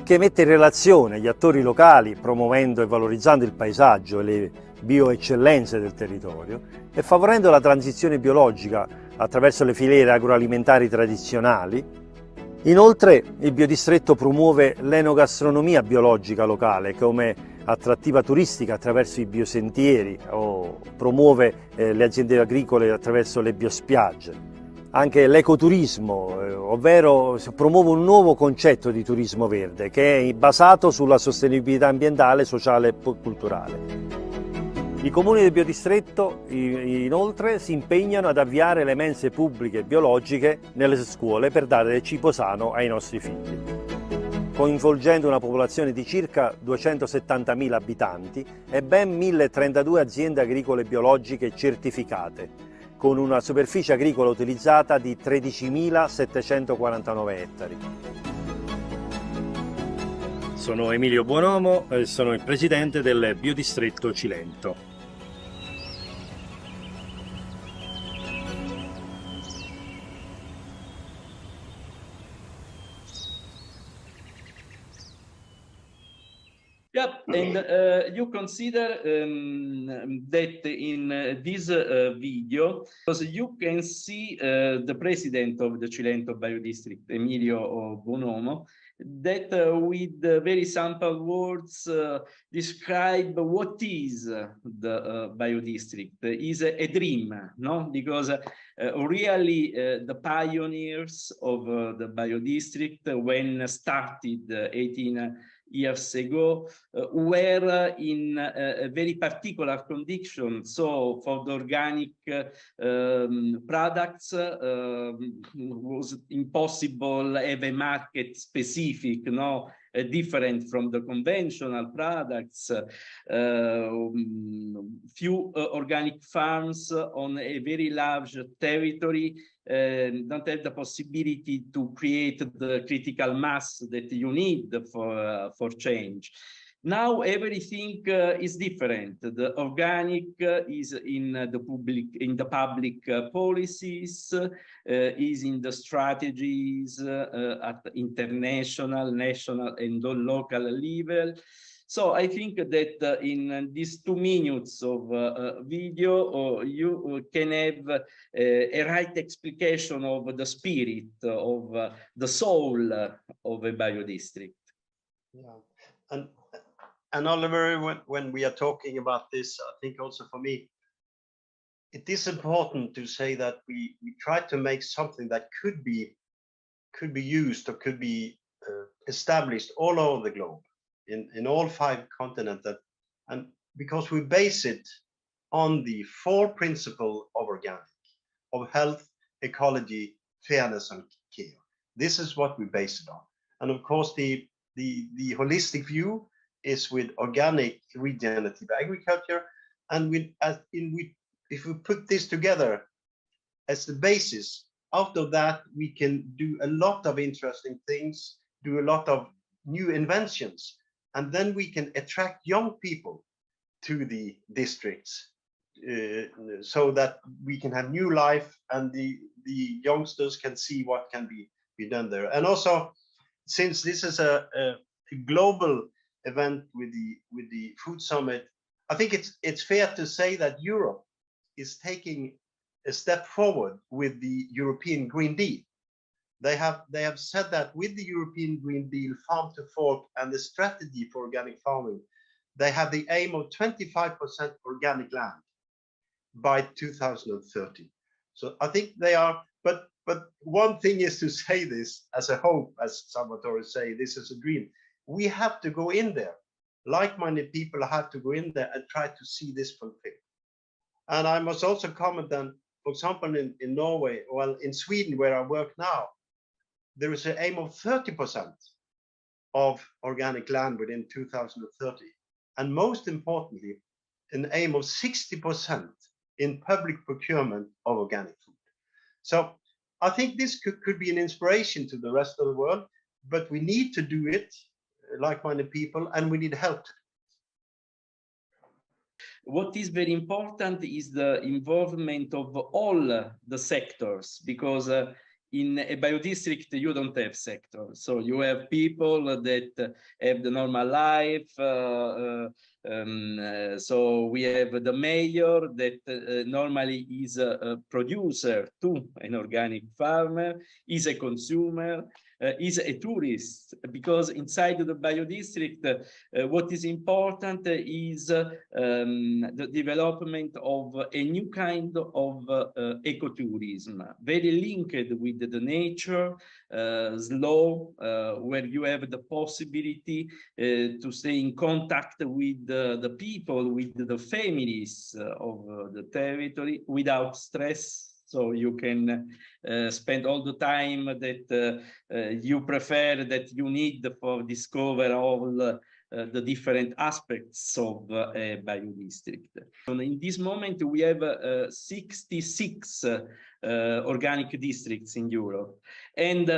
che mette in relazione gli attori locali promuovendo e valorizzando il paesaggio e le bioeccellenze del territorio e favorendo la transizione biologica attraverso le filiere agroalimentari tradizionali. Inoltre il biodistretto promuove l'enogastronomia biologica locale come attrattiva turistica attraverso i biosentieri o promuove le aziende agricole attraverso le biospiagge. Anche l'ecoturismo, ovvero si promuove un nuovo concetto di turismo verde che è basato sulla sostenibilità ambientale, sociale e culturale. I comuni del biodistretto inoltre si impegnano ad avviare le mense pubbliche biologiche nelle scuole per dare cibo sano ai nostri figli, coinvolgendo una popolazione di circa 270.000 abitanti e ben 1.032 aziende agricole biologiche certificate, con una superficie agricola utilizzata di 13.749 ettari. Sono Emilio Buonomo e sono il presidente del biodistretto Cilento. Yep, and you consider that in this video, because you can see the president of the Cilento Biodistrict, Emilio Buonomo, that with very simple words describe what is the biodistrict. Is a dream, no? Because really the pioneers of the biodistrict, when started 18 years ago, were in a very particular condition. So for the organic products, was impossible to have a market specific, no, different from the conventional products. Few organic farms on a very large territory don't have the possibility to create the critical mass that you need for change. Now everything is different. The organic is in the public policies, is in the strategies at international, national, and local level. So I think that in these 2 minutes of video, you can have a right explication of the spirit, of the soul of a biodistrict. Yeah, and Oliver, when we are talking about this, I think also for me, it is important to say that we try to make something that could be used or could be established all over the globe, in all 5 continents, and because we base it on the 4 principles of organic, of health, ecology, fairness, and care. This is what we base it on. And of course, the holistic view is with organic regenerative agriculture, and if we put this together as the basis, out of that we can do a lot of interesting things, do a lot of new inventions, and then we can attract young people to the districts so that we can have new life, and the youngsters can see what can be done there. And also, since this is a global event with the food summit, I think it's fair to say that Europe is taking a step forward with the European Green Deal. They have said that with the European Green Deal, Farm to Fork, and the strategy for organic farming, they have the aim of 25% organic land by 2030. So I think they are, but one thing is to say this as a hope, as Salvatore say, this is a dream. We have to go in there. Like-minded people have to go in there and try to see this fulfilled. And I must also comment that, for example, in Norway, well, in Sweden, where I work now, there is an aim of 30% of organic land within 2030. And most importantly, an aim of 60% in public procurement of organic food. So I think this could be an inspiration to the rest of the world, but we need to do it, like-minded people, and we need help. What is very important is the involvement of all the sectors, because in a biodistrict you don't have sector. So you have people that have the normal life. So we have the mayor that normally is a producer to an organic farmer, is a consumer, is a tourist, because inside the biodistrict, what is important is the development of a new kind of ecotourism, very linked with the nature, slow, where you have the possibility to stay in contact with the people, with the families of the territory without stress. So you can spend all the time that you prefer, that you need for discover all the different aspects of a biodistrict. In this moment, we have 66 organic districts in Europe. And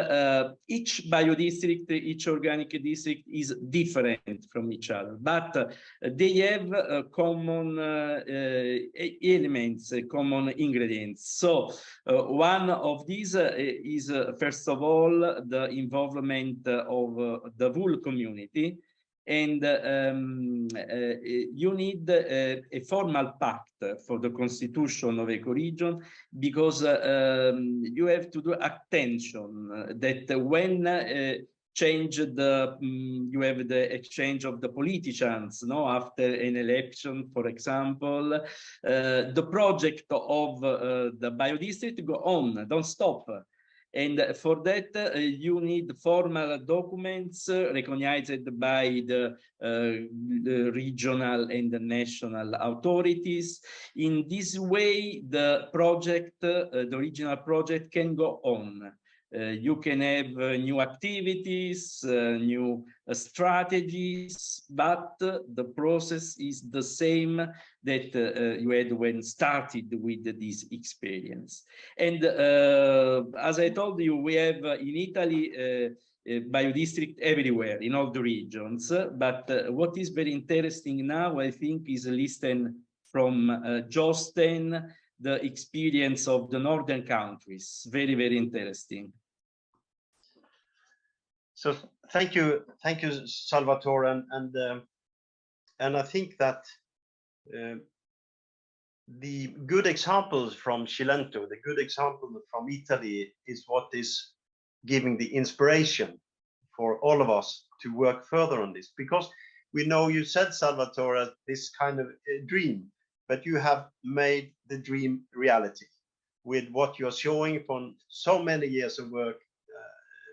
each biodistrict, each organic district is different from each other, but they have common elements, common ingredients. So one of these is, first of all, the involvement of the wool community. And you need a formal pact for the constitution of ecoregion, because you have to do attention that when change the you have the exchange of the politicians, no, after an election, for example, the project of the biodistrict go on, don't stop. And for that, you need formal documents recognized by the regional and the national authorities. In this way, the project, the original project, can go on. You can have new activities, new strategies, but the process is the same that you had when started with this experience. And as I told you, we have in Italy a biodistrict everywhere in all the regions. But what is very interesting now, I think, is listen from Jostein, the experience of the northern countries. Very, very interesting. So thank you, Salvatore, and I think that the good examples from Cilento, the good example from Italy, is what is giving the inspiration for all of us to work further on this. Because we know, you said, Salvatore, this kind of dream, but you have made the dream reality with what you're showing from so many years of work.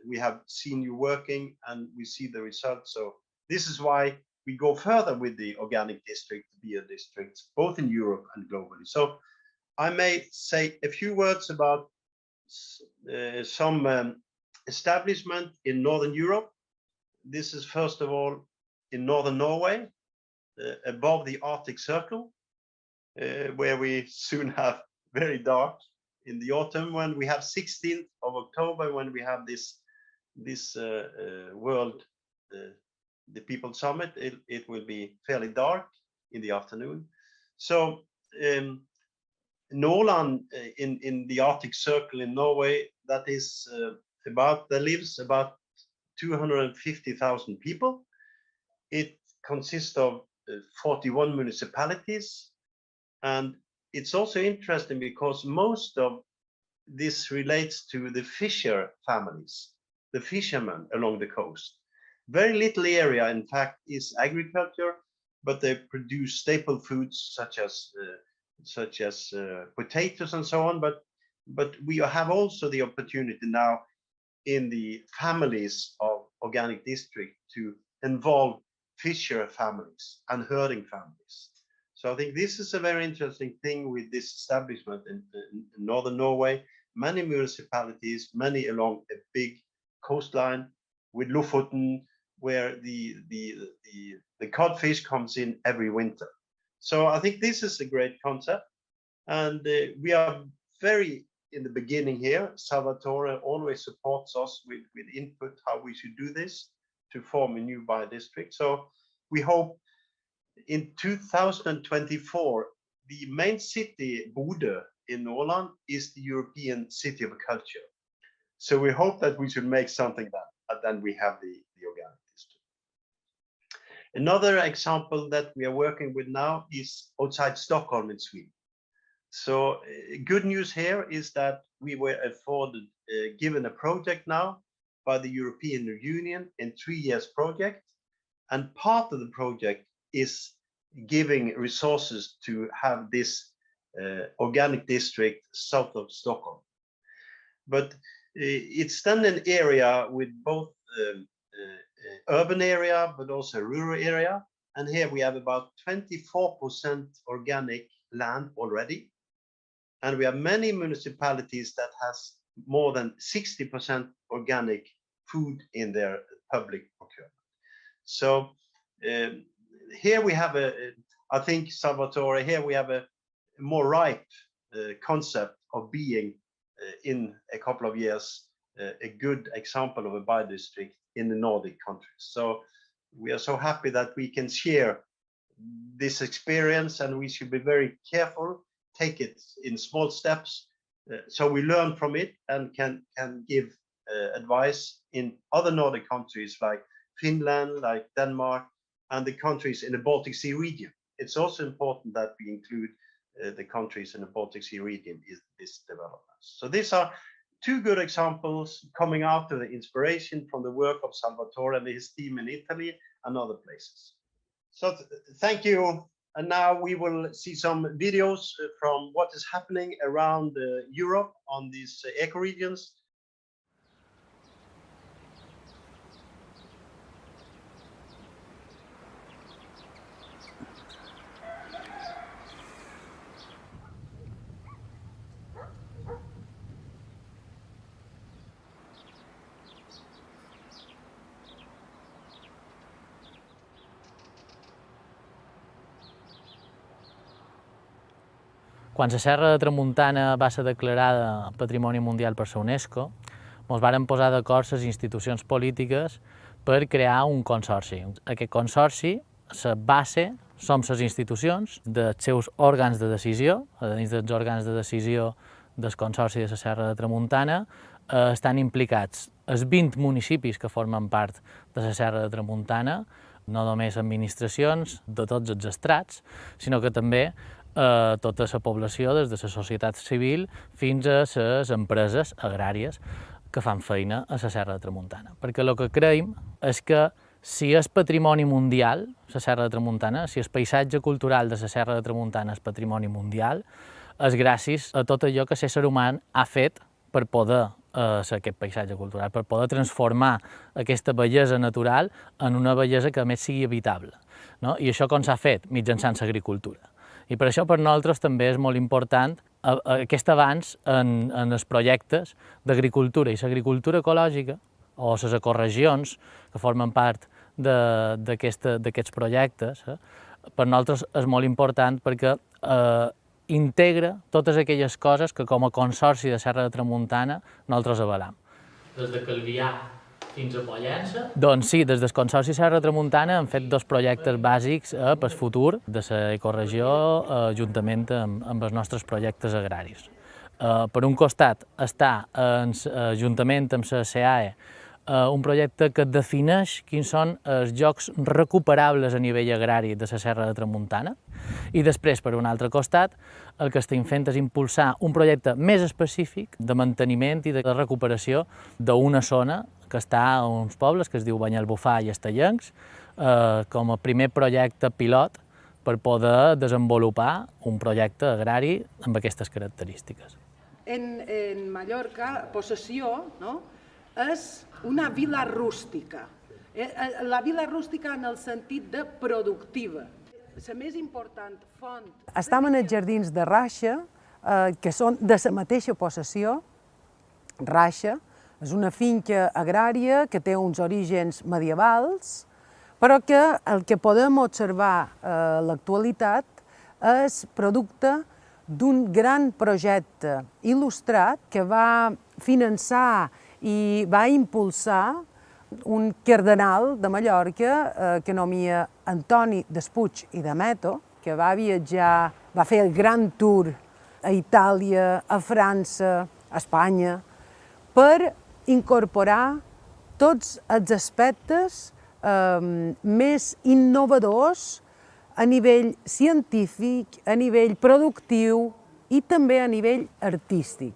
We have seen you working and we see the results. So this is why we go further with the organic district, bio districts, both in Europe and globally. So I may say a few words about some establishment in Northern Europe. This is first of all in Northern Norway, above the Arctic Circle, where we soon have very dark in the autumn, when we have 16th of October, when we have this World the People Summit. It will be fairly dark in the afternoon. So Nordland in the Arctic Circle in Norway, that is there lives about 250,000 people. It consists of 41 municipalities, and it's also interesting because most of this relates to the fisher families, the fishermen along the coast. Very little area, in fact, is agriculture, but they produce staple foods such as potatoes and so on. But we have also the opportunity now in the families of organic district to involve fisher families and herding families. So I think this is a very interesting thing with this establishment in Northern Norway. Many municipalities, many along a big coastline with Lofoten, where the codfish comes in every winter. So I think this is a great concept, and we are very in the beginning here. Salvatore always supports us with input how we should do this to form a new biodistrict. So we hope in 2024, the main city, Bodø in Nordland, is the European City of Culture. So we hope that we should make something that, and then we have the organic district. Another example that we are working with now is outside Stockholm in Sweden. So good news here is that we were afforded, given a project now by the European Union in 3 years project. And part of the project is giving resources to have this organic district south of Stockholm. But it's then an area with both urban area, but also rural area. And here we have about 24% organic land already. And we have many municipalities that has more than 60% organic food in their public procurement. So here we have I think, Salvatore, here we have a more ripe concept of being in a couple of years a good example of a biodistrict in the Nordic countries. So we are so happy that we can share this experience, and we should be very careful, take it in small steps, so we learn from it and can give advice in other Nordic countries like Finland, like Denmark, and the countries in the Baltic Sea region. It's also important that we include the countries in the Baltic Sea region in this development. So these are two good examples coming out of the inspiration from the work of Salvatore and his team in Italy and other places. So thank you. And now we will see some videos from what is happening around Europe on these ecoregions. Quan la Serra de Tramuntana va ser declarada Patrimoni Mundial per la UNESCO, ens varen posar d'acord les institucions polítiques per crear un consorci. Aquest consorci, la base, som les institucions dels seus òrgans de decisió. Dins dels òrgans de decisió del Consorci de la Serra de Tramuntana estan implicats els 20 municipis que formen part de la Serra de Tramuntana, no només administracions de tots els estrats, sinó que també tota la població, des de la societat civil fins a les empreses agràries que fan feina a la Serra de Tramuntana. Perquè el que creiem és que si és patrimoni mundial, la Serra de Tramuntana, si el paisatge cultural de la Serra de Tramuntana és patrimoni mundial, és gràcies a tot allò que l'ésser humà ha fet per poder ser aquest paisatge cultural, per poder transformar aquesta bellesa natural en una bellesa que a més sigui habitable. I això com s'ha fet? Mitjançant l'agricultura. I per això per nosaltres també és molt important aquest avanç en els projectes d'agricultura i l'agricultura ecològica o les ecoregions que formen part d'aquests projectes. Per nosaltres és molt important perquè integra totes aquelles coses que com a Consorci de Serra de Tramuntana nosaltres avalam. Des de Calvià fins a Pollença? Doncs sí, des del Consorci Serra de Tramuntana hem fet 2 projectes bàsics per al futur de l'ecoregió juntament amb els nostres projectes agraris. Per un costat està juntament amb la SEAE un projecte que defineix quins són els llocs recuperables a nivell agrari de la Serra de Tramuntana i després, per un altre costat, el que estem fent és impulsar un projecte més específic de manteniment i de recuperació d'una zona que està a uns pobles que es diu Banyalbufar i Estellencs com a primer projecte pilot per poder desenvolupar un projecte agrari amb aquestes característiques. En Mallorca, possessió, és una vila rústica. La vila rústica en el sentit de productiva. La més important font... Estem en els jardins de Raixa, que són de la mateixa possessió. Raixa és una finca agrària que té uns orígens medievals, però que el que podem observar a l'actualitat és producte d'un gran projecte il·lustrat que va finançar i va impulsar un cardenal de Mallorca, que nomia Antoni Despuig i Dameto, que va viatjar, va fer el gran tour a Itàlia, a França, a Espanya, per incorporar tots els aspectes més innovadors a nivell científic, a nivell productiu i també a nivell artístic.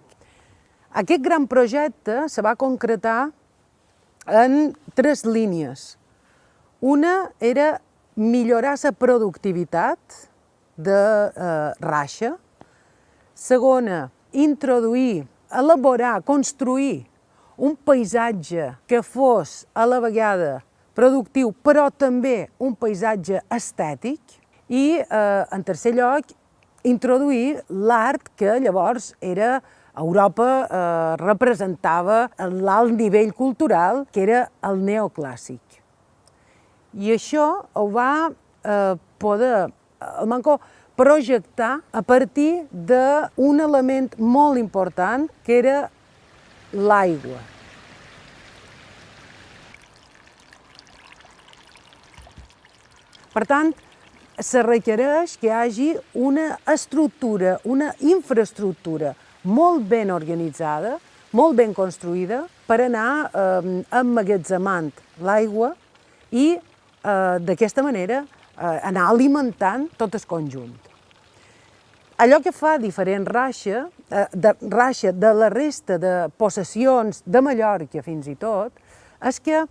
Aquest gran projecte se va concretar en 3 línies. Una era millorar la productivitat de Raixa. Segona, introduir, elaborar, construir un paisatge que fos a la vegada productiu, però també un paisatge estètic. I, en tercer lloc, introduir l'art que llavors era a Europa representava l'alt nivell cultural, que era el neoclàssic. I això ho va poder el Manco projectar a partir d'un element molt important, que era l'aigua. Per tant, se requereix que hi hagi una estructura, una infraestructura molt ben organitzada, molt ben construïda, per anar emmagatzemant l'aigua i d'aquesta manera anar alimentant tot el conjunt. Allò que fa diferent Raixa de la resta de possessions de Mallorca fins i tot, és que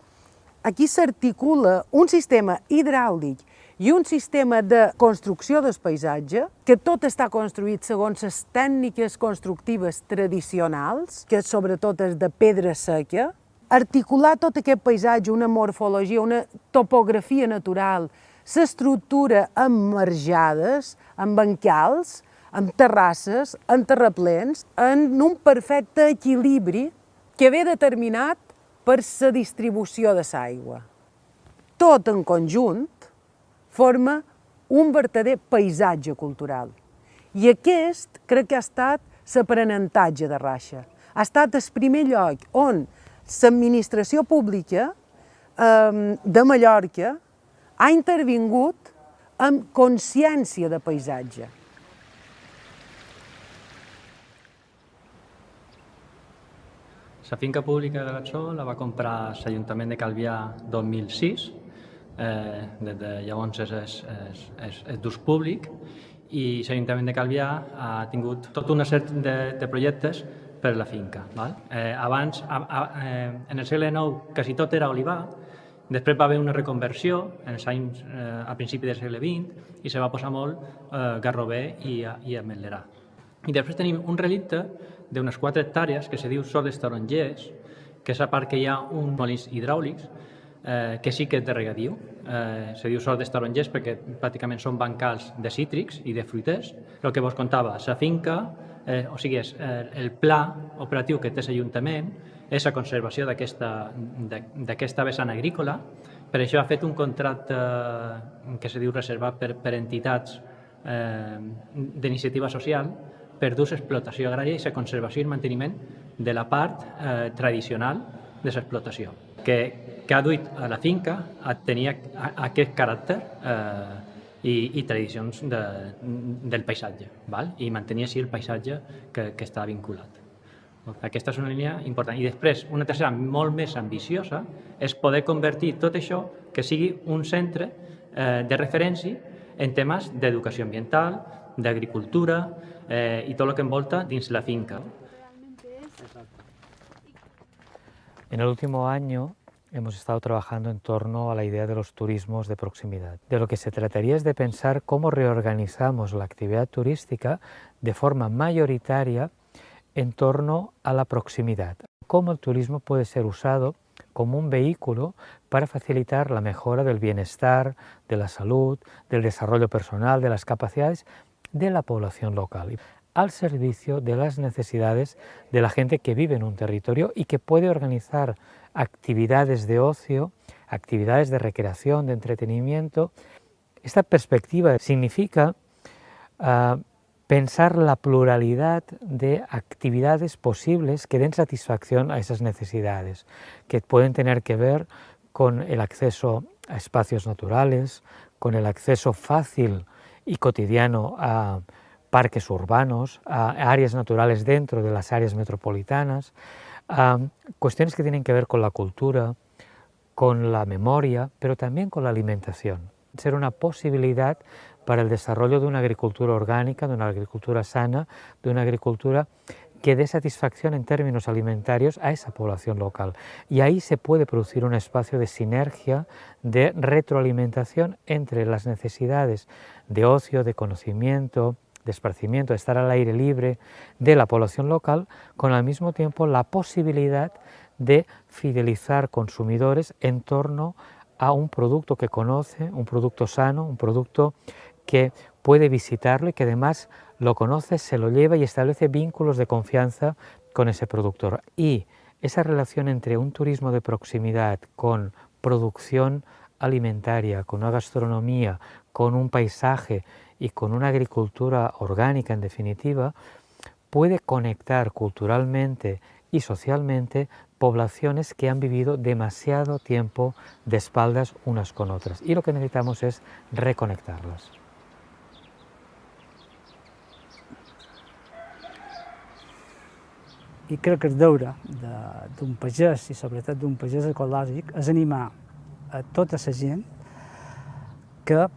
aquí s'articula un sistema hidràulic i un sistema de construcció del paisatge, que tot està construït segons les tècniques constructives tradicionals, que sobretot és de pedra seca, articular tot aquest paisatge, una morfologia, una topografia natural, s'estructura amb marjades, amb bancals, amb terrasses, amb terraplens, en un perfecte equilibri que ve determinat per la distribució de l'aigua. Tot en conjunt forma un verdader paisatge cultural. I aquest crec que ha estat l'aprenentatge de Raixa. Ha estat el primer lloc on l'administració pública de Mallorca ha intervingut amb consciència de paisatge. La finca pública de Gatsó la va comprar l'Ajuntament de Calvià 2006. Des de llavors és d'ús públic i l'Ajuntament de Calvià ha tingut tota una sèrie de projectes per la finca. Abans, en el segle IX, quasi tot era olivar, després va haver una reconversió a principi del segle XX i se va posar molt garrover i ametlerar. I després tenim un relicte d'unes 4 hectàrees que se diu Sot dels Tarongers, que és a part que hi ha uns molins hidràulics que sí que és de regadiu. Se diu Sot dels Tarongers perquè pràcticament són bancals de cítrics i de fruiters. El que vos contava, la finca, o sigui, el pla operatiu que té l'Ajuntament és la conservació d'aquesta vessant agrícola. Per això ha fet un contracte que se diu reservat per entitats d'iniciativa social per dur l'explotació agrària i la conservació i el manteniment de la part tradicional de l'explotació, que ha duit a la finca a tenir aquest caràcter i tradicions del paisatge, i mantenir així el paisatge que està vinculat. Aquesta és una línia important. I després, una tercera molt més ambiciosa és poder convertir tot això que sigui un centre de referència en temes d'educació ambiental, d'agricultura y todo lo que envolta dins la finca. En el último año hemos estado trabajando en torno a la idea de los turismos de proximidad. De lo que se trataría es de pensar cómo reorganizamos la actividad turística de forma mayoritaria en torno a la proximidad. Cómo el turismo puede ser usado como un vehículo para facilitar la mejora del bienestar, de la salud, del desarrollo personal, de las capacidades de la población local, al servicio de las necesidades de la gente que vive en un territorio y que puede organizar actividades de ocio, actividades de recreación, de entretenimiento. Esta perspectiva significa pensar la pluralidad de actividades posibles que den satisfacción a esas necesidades, que pueden tener que ver con el acceso a espacios naturales, con el acceso fácil y cotidiano a parques urbanos, a áreas naturales dentro de las áreas metropolitanas, a cuestiones que tienen que ver con la cultura, con la memoria, pero también con la alimentación. Ser una posibilidad para el desarrollo de una agricultura orgánica, de una agricultura sana, de una agricultura que dé satisfacción en términos alimentarios a esa población local. Y ahí se puede producir un espacio de sinergia, de retroalimentación entre las necesidades de ocio, de conocimiento, de esparcimiento, de estar al aire libre de la población local, con al mismo tiempo la posibilidad de fidelizar consumidores en torno a un producto que conoce, un producto sano, un producto que puede visitarlo y que además lo conoce, se lo lleva y establece vínculos de confianza con ese productor. Y esa relación entre un turismo de proximidad con producción alimentaria, con una gastronomía, con un paisaje y con una agricultura orgánica en definitiva, puede conectar culturalmente y socialmente poblaciones que han vivido demasiado tiempo de espaldas unas con otras. Y lo que necesitamos es reconectarlas. I crec que el deure d'un pagès, i sobretot d'un pagès ecològic, és animar a tota la gent que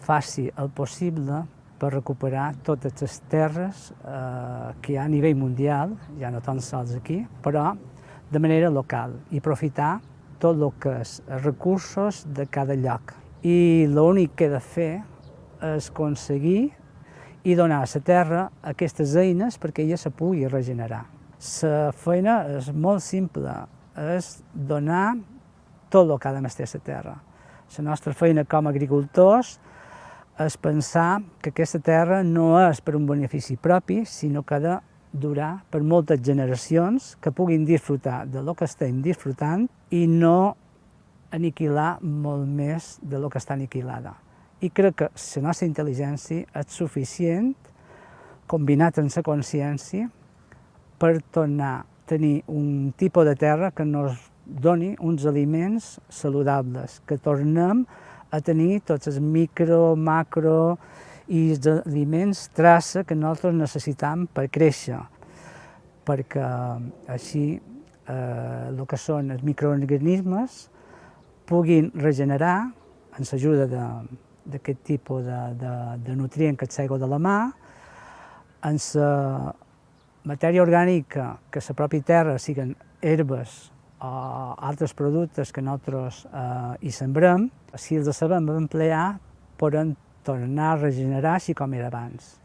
faci el possible per recuperar totes les terres que hi ha a nivell mundial, ja no tan sols aquí, però de manera local, i aprofitar tot el que és els recursos de cada lloc. I l'únic que he de fer és aconseguir i donar a la terra aquestes eines perquè ella se pugui regenerar. La feina és molt simple, és donar tot el que ha de mestre a la terra. La nostra feina com a agricultors és pensar que aquesta terra no és per un benefici propi, sinó que ha de durar per moltes generacions que puguin disfrutar de lo que estem disfrutant i no aniquilar molt més de lo que està aniquilada. I crec que la nostra intel·ligència és suficient, combinat amb la consciència, per tornar a tenir un tipus de terra que ens doni uns aliments saludables, que tornem a tenir tots els micro, macro i els aliments traça que nosaltres necessitam per créixer, perquè així el que són els microorganismes puguin regenerar amb l'ajuda d'aquest tipus de nutrient que és l'aigua de la mà, amb la matèria orgànica que la pròpia terra siguin herbes o altres productes que nosaltres hi sembrem, si els sabem emplear, podem tornar a regenerar així com era abans.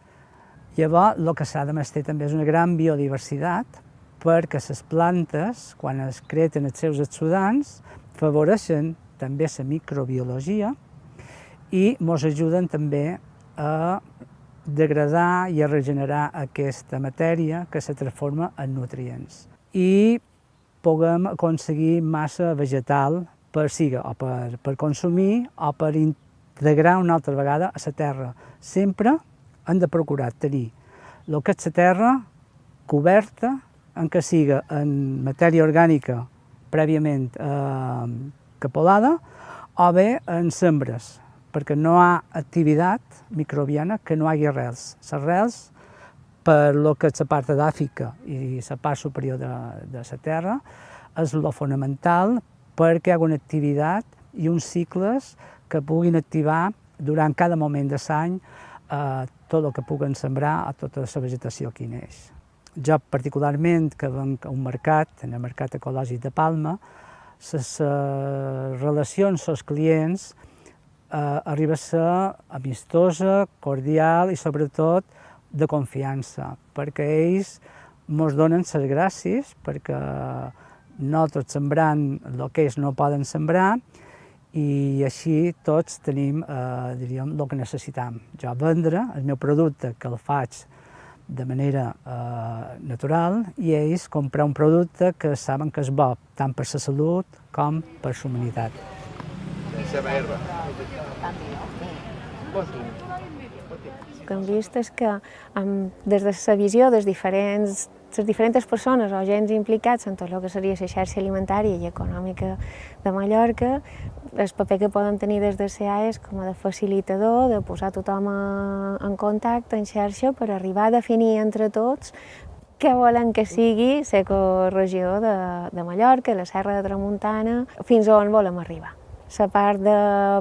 Llavors, el que s'ha de mestre també és una gran biodiversitat, perquè les plantes, quan es creten els seus exsudants, favoreixen també la microbiologia i ens ajuden també a degradar i a regenerar aquesta matèria que se transforma en nutrients. I puguem aconseguir massa vegetal per consumir o per integrar una altra vegada a la terra. Sempre hem de procurar tenir el que és la terra coberta, en què siga en matèria orgànica prèviament capolada o bé en sembres, perquè no hi ha activitat microbiana que no hi hagi arrels. Les arrels, per lo que és la part edàfica i la part superior de la terra, és el fonamental perquè hi hagi una activitat i uns cicles que puguin activar durant cada moment de l'any tot el que puguen sembrar a tota la vegetació que hi neix. Jo particularment, que venc a un mercat, en el mercat ecològic de Palma, les relacions amb els clients arriba a ser amistosa, cordial i sobretot de confiança, perquè ells ens donen les gràcies perquè nosaltres sembrant el que ells no poden sembrar i així tots tenim, diríem, el que necessitam. Jo vendre el meu producte, que el faig de manera natural, i ells comprar un producte que saben que és bo, tant per la salut com per la humanitat. Insieme a erba. que hem vist és que des de la visió les diferents persones o agents implicats en tot el que seria la xarxa alimentària i econòmica de Mallorca, el paper que poden tenir des de CA és com a de facilitador, de posar tothom en contacte, en xarxa, per arribar a definir entre tots què volen que sigui l'ecoregió de Mallorca, la Serra de Tramuntana, fins on volem arribar. La part de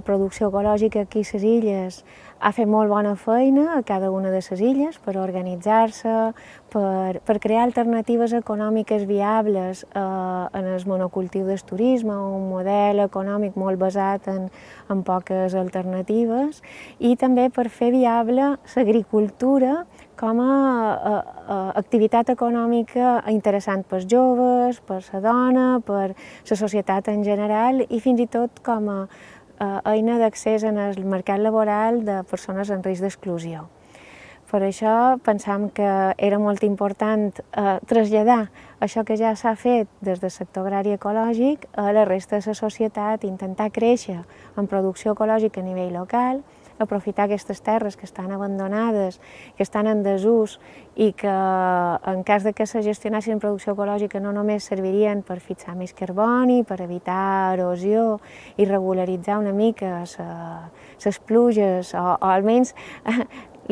producció ecològica aquí a les illes ha fet molt bona feina a cada una de les illes per organitzar-se, per crear alternatives econòmiques viables en el monocultiu del turisme, un model econòmic molt basat en poques alternatives, i també per fer viable l'agricultura com a activitat econòmica interessant pels joves, per la dona, per la societat en general i fins i tot com a eina d'accés en el mercat laboral de persones en risc d'exclusió. Per això pensam que era molt important traslladar això que ja s'ha fet des del sector agrari ecològic a la resta de la societat, intentar créixer en producció ecològica a nivell local, aprofitar aquestes terres que estan abandonades, que estan en desús i que en cas de que se gestionessin en producció ecològica no només servirien per fixar més carboni, per evitar erosió i regularitzar una mica les pluges o almenys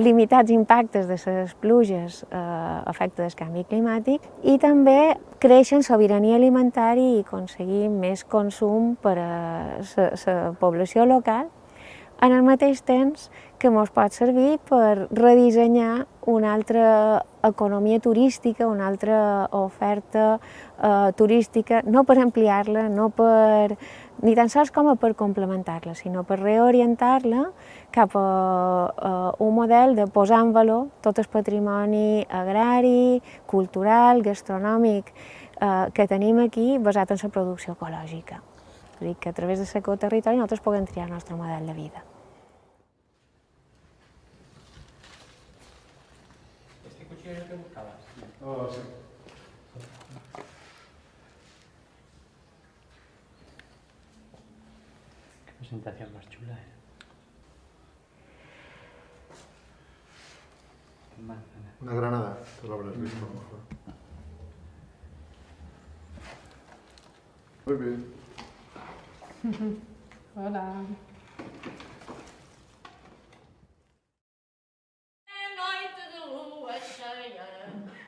limitats impactes de les pluges a efecte del canvi climàtic, i també créixer en sobirania alimentària i aconseguir més consum per a la població local, en el mateix temps que ens pot servir per redissenyar una altra economia turística, una altra oferta turística, no per ampliar-la, ni tan sols com per complementar-la, sinó per reorientar-la cap a un model de posar en valor tot el patrimoni agrari, cultural, gastronòmic que tenim aquí basat en la producció ecològica. És a dir, que a través de l'ecoterritori nosaltres puguem triar el nostre model de vida. ¿Este cuchillo es el que buscabas? Oh, sí. Qué presentación más chula, ¿eh? Una granada, tú lo habrás visto a lo mejor. Muy bien. Hola. Noite de lua cheia,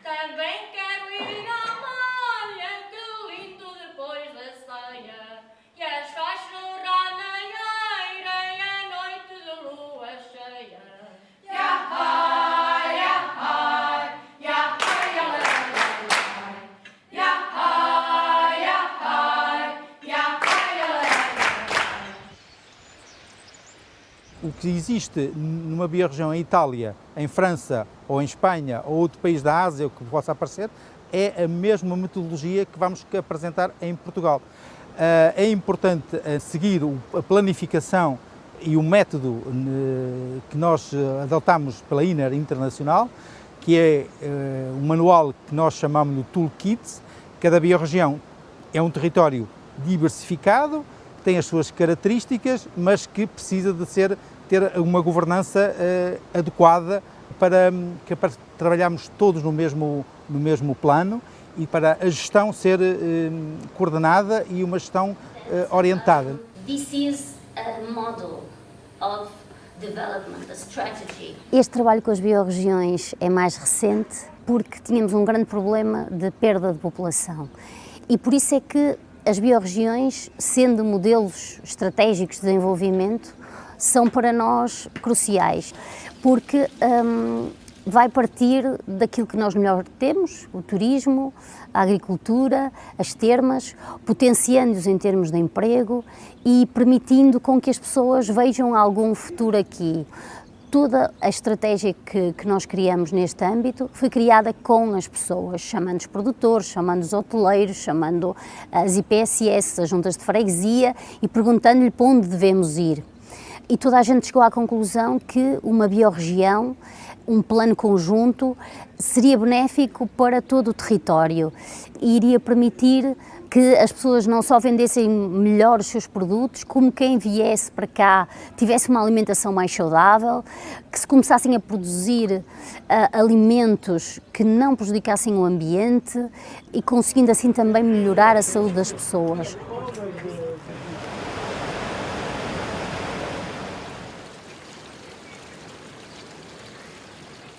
também quero ir à malha, que lindo depois da ceia, e as cachorras na eira e a noite de lua cheia. Yahai, yahai, yahai, yahai, yahai, yahai, yahai. O que existe numa biorregião em Itália, em França ou em Espanha ou outro país da Ásia, o que possa aparecer, é a mesma metodologia que vamos apresentar em Portugal. É importante seguir a planificação e o método que nós adotamos pela INER Internacional, que é um manual que nós chamamos de Toolkit. Cada biorregião é um território diversificado, tem as suas características, mas que precisa de ter uma governança adequada para trabalharmos todos no mesmo plano e para a gestão ser coordenada e uma gestão orientada. This is a model of development, a strategy. Este trabalho com as biorregiões é mais recente porque tínhamos um grande problema de perda de população e por isso é que as biorregiões, sendo modelos estratégicos de desenvolvimento, são para nós cruciais, porque vai partir daquilo que nós melhor temos, o turismo, a agricultura, as termas, potenciando-os em termos de emprego e permitindo com que as pessoas vejam algum futuro aqui. Toda a estratégia que nós criamos neste âmbito foi criada com as pessoas, chamando os produtores, chamando os hoteleiros, chamando as IPSS, as juntas de freguesia e perguntando-lhe para onde devemos ir. E toda a gente chegou à conclusão que uma biorregião, um plano conjunto, seria benéfico para todo o território e iria permitir que as pessoas não só vendessem melhor os seus produtos, como quem viesse para cá tivesse uma alimentação mais saudável, que se começassem a produzir alimentos que não prejudicassem o ambiente e conseguindo assim também melhorar a saúde das pessoas.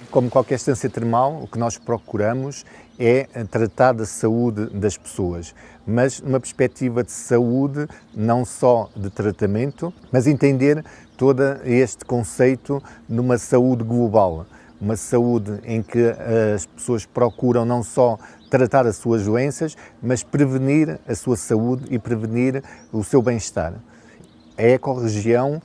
Como qualquer estância termal, o que nós procuramos é tratar da saúde das pessoas, mas numa perspectiva de saúde, não só de tratamento, mas entender todo este conceito numa saúde global, uma saúde em que as pessoas procuram não só tratar as suas doenças, mas prevenir a sua saúde e prevenir o seu bem-estar. A ecorregião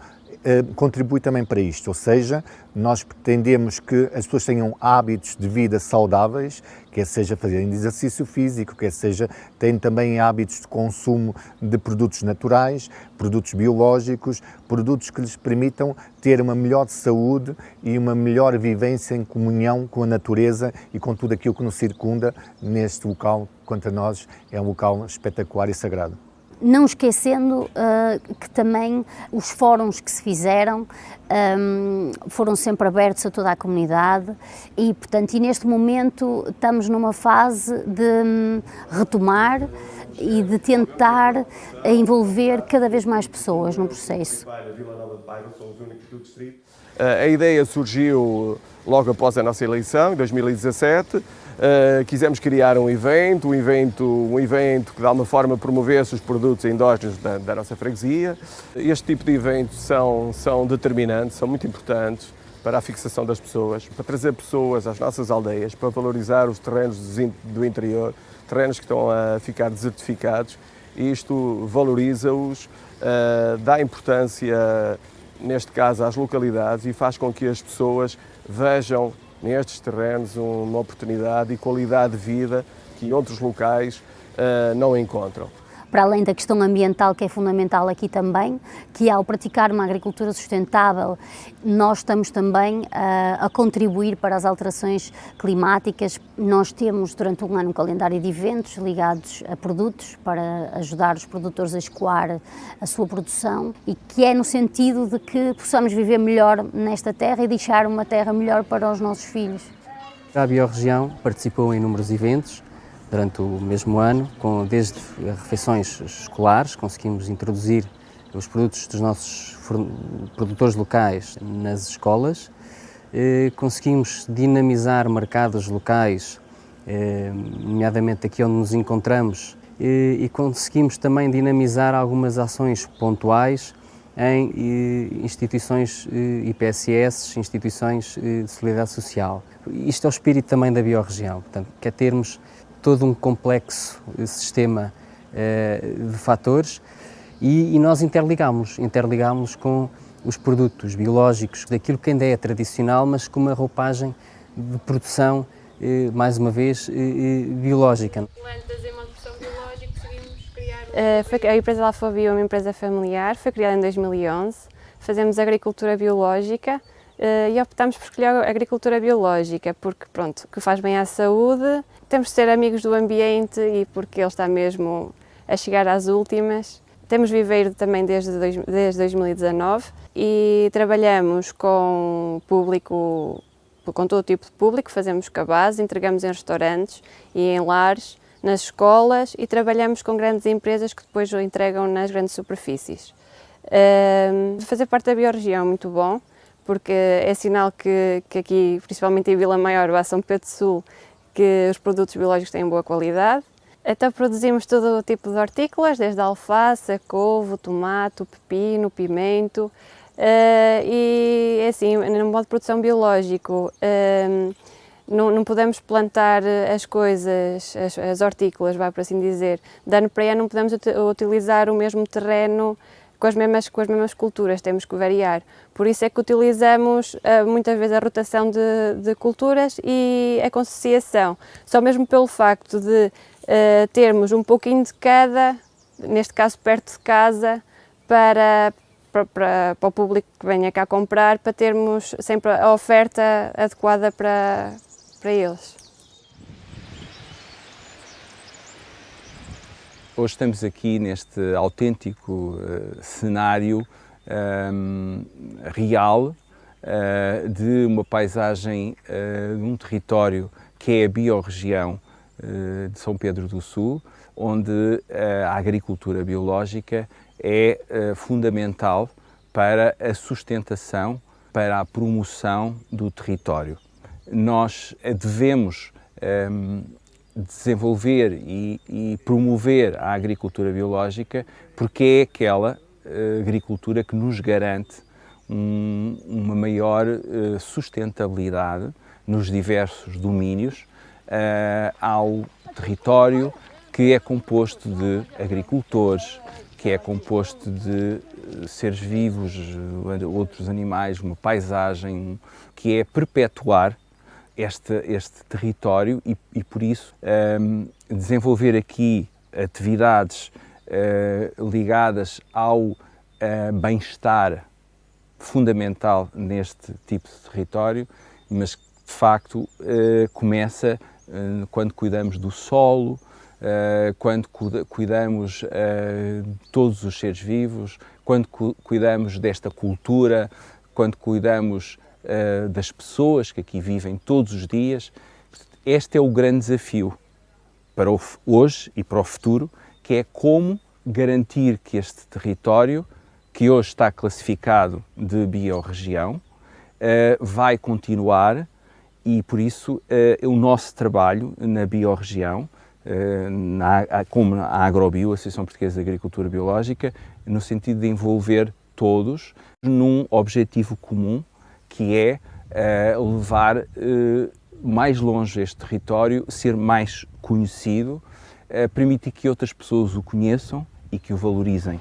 contribui também para isto, ou seja, nós pretendemos que as pessoas tenham hábitos de vida saudáveis, quer seja fazerem exercício físico, quer seja tendo também hábitos de consumo de produtos naturais, produtos biológicos, produtos que lhes permitam ter uma melhor saúde e uma melhor vivência em comunhão com a natureza e com tudo aquilo que nos circunda neste local, quanto a nós é um local espetacular e sagrado. Não esquecendo que também os fóruns que se fizeram foram sempre abertos a toda a comunidade e, portanto, neste momento estamos numa fase de retomar e de tentar envolver cada vez mais pessoas no processo. A ideia surgiu logo após a nossa eleição, em 2017. Quisemos criar um evento que de alguma forma promovesse os produtos endógenos da nossa freguesia. Este tipo de eventos são determinantes, são muito importantes para a fixação das pessoas, para trazer pessoas às nossas aldeias, para valorizar os terrenos do interior, terrenos que estão a ficar desertificados. Isto valoriza-os, dá importância, neste caso, às localidades e faz com que as pessoas vejam nestes terrenos uma oportunidade e qualidade de vida que em outros locais não encontram. Para além da questão ambiental, que é fundamental aqui também, que ao praticar uma agricultura sustentável, nós estamos também a contribuir para as alterações climáticas. Nós temos durante um ano um calendário de eventos ligados a produtos para ajudar os produtores a escoar a sua produção e que é no sentido de que possamos viver melhor nesta terra e deixar uma terra melhor para os nossos filhos. A Biorregião participou em inúmeros eventos durante o mesmo ano, desde refeições escolares, conseguimos introduzir os produtos dos nossos produtores locais nas escolas, conseguimos dinamizar mercados locais, nomeadamente aqui onde nos encontramos, e conseguimos também dinamizar algumas ações pontuais em instituições IPSS, instituições de solidariedade social. Isto é o espírito também da Biorregião, portanto, que é termos todo um complexo sistema de fatores e nós interligamos com os produtos biológicos, daquilo que ainda é tradicional, mas com uma roupagem de produção, mais uma vez, biológica. A empresa Alfabio é uma empresa familiar, foi criada em 2011, fazemos agricultura biológica e optamos por escolher a agricultura biológica porque, pronto, que faz bem à saúde, temos de ser amigos do ambiente e porque ele está mesmo a chegar às últimas. Temos viveiro também desde 2019 e trabalhamos com público, com todo tipo de público, fazemos cabaz, entregamos em restaurantes e em lares, nas escolas e trabalhamos com grandes empresas que depois o entregam nas grandes superfícies. Fazer parte da Biorregião é muito bom, porque é sinal que aqui, principalmente em Vila Maior ou a São Pedro do Sul, que os produtos biológicos têm boa qualidade. Então produzimos todo o tipo de hortícolas, desde a alface, a couve, o tomate, o pepino, o pimento. E assim, no modo de produção biológico, não podemos plantar as coisas, as hortícolas, vai por assim dizer, de ano para ano não podemos utilizar o mesmo terreno com as mesmas culturas, temos que variar. Por isso é que utilizamos muitas vezes a rotação de culturas e a consociação, só mesmo pelo facto de termos um pouquinho de cada, neste caso perto de casa, para o público que venha cá comprar, para termos sempre a oferta adequada para eles. Hoje estamos aqui neste autêntico cenário real de uma paisagem de um território que é a biorregião de São Pedro do Sul, onde a agricultura biológica é fundamental para a sustentação, para a promoção do território. Nós devemos desenvolver e promover a agricultura biológica porque é aquela agricultura que nos garante uma maior sustentabilidade nos diversos domínios ao território que é composto de agricultores, que é composto de seres vivos, outros animais, uma paisagem, que é perpetuar este território e por isso desenvolver aqui atividades ligadas ao bem-estar fundamental neste tipo de território, mas que de facto começa quando cuidamos do solo, quando cuidamos de todos os seres vivos, quando cuidamos desta cultura, quando cuidamos das pessoas que aqui vivem todos os dias. Este é o grande desafio para hoje e para o futuro, que é como garantir que este território, que hoje está classificado de biorregião, vai continuar e, por isso, o nosso trabalho na biorregião, como a Agrobio, Associação Portuguesa de Agricultura Biológica, no sentido de envolver todos num objetivo comum, que é levar mais longe este território, ser mais conhecido, permitir que outras pessoas o conheçam e que o valorizem.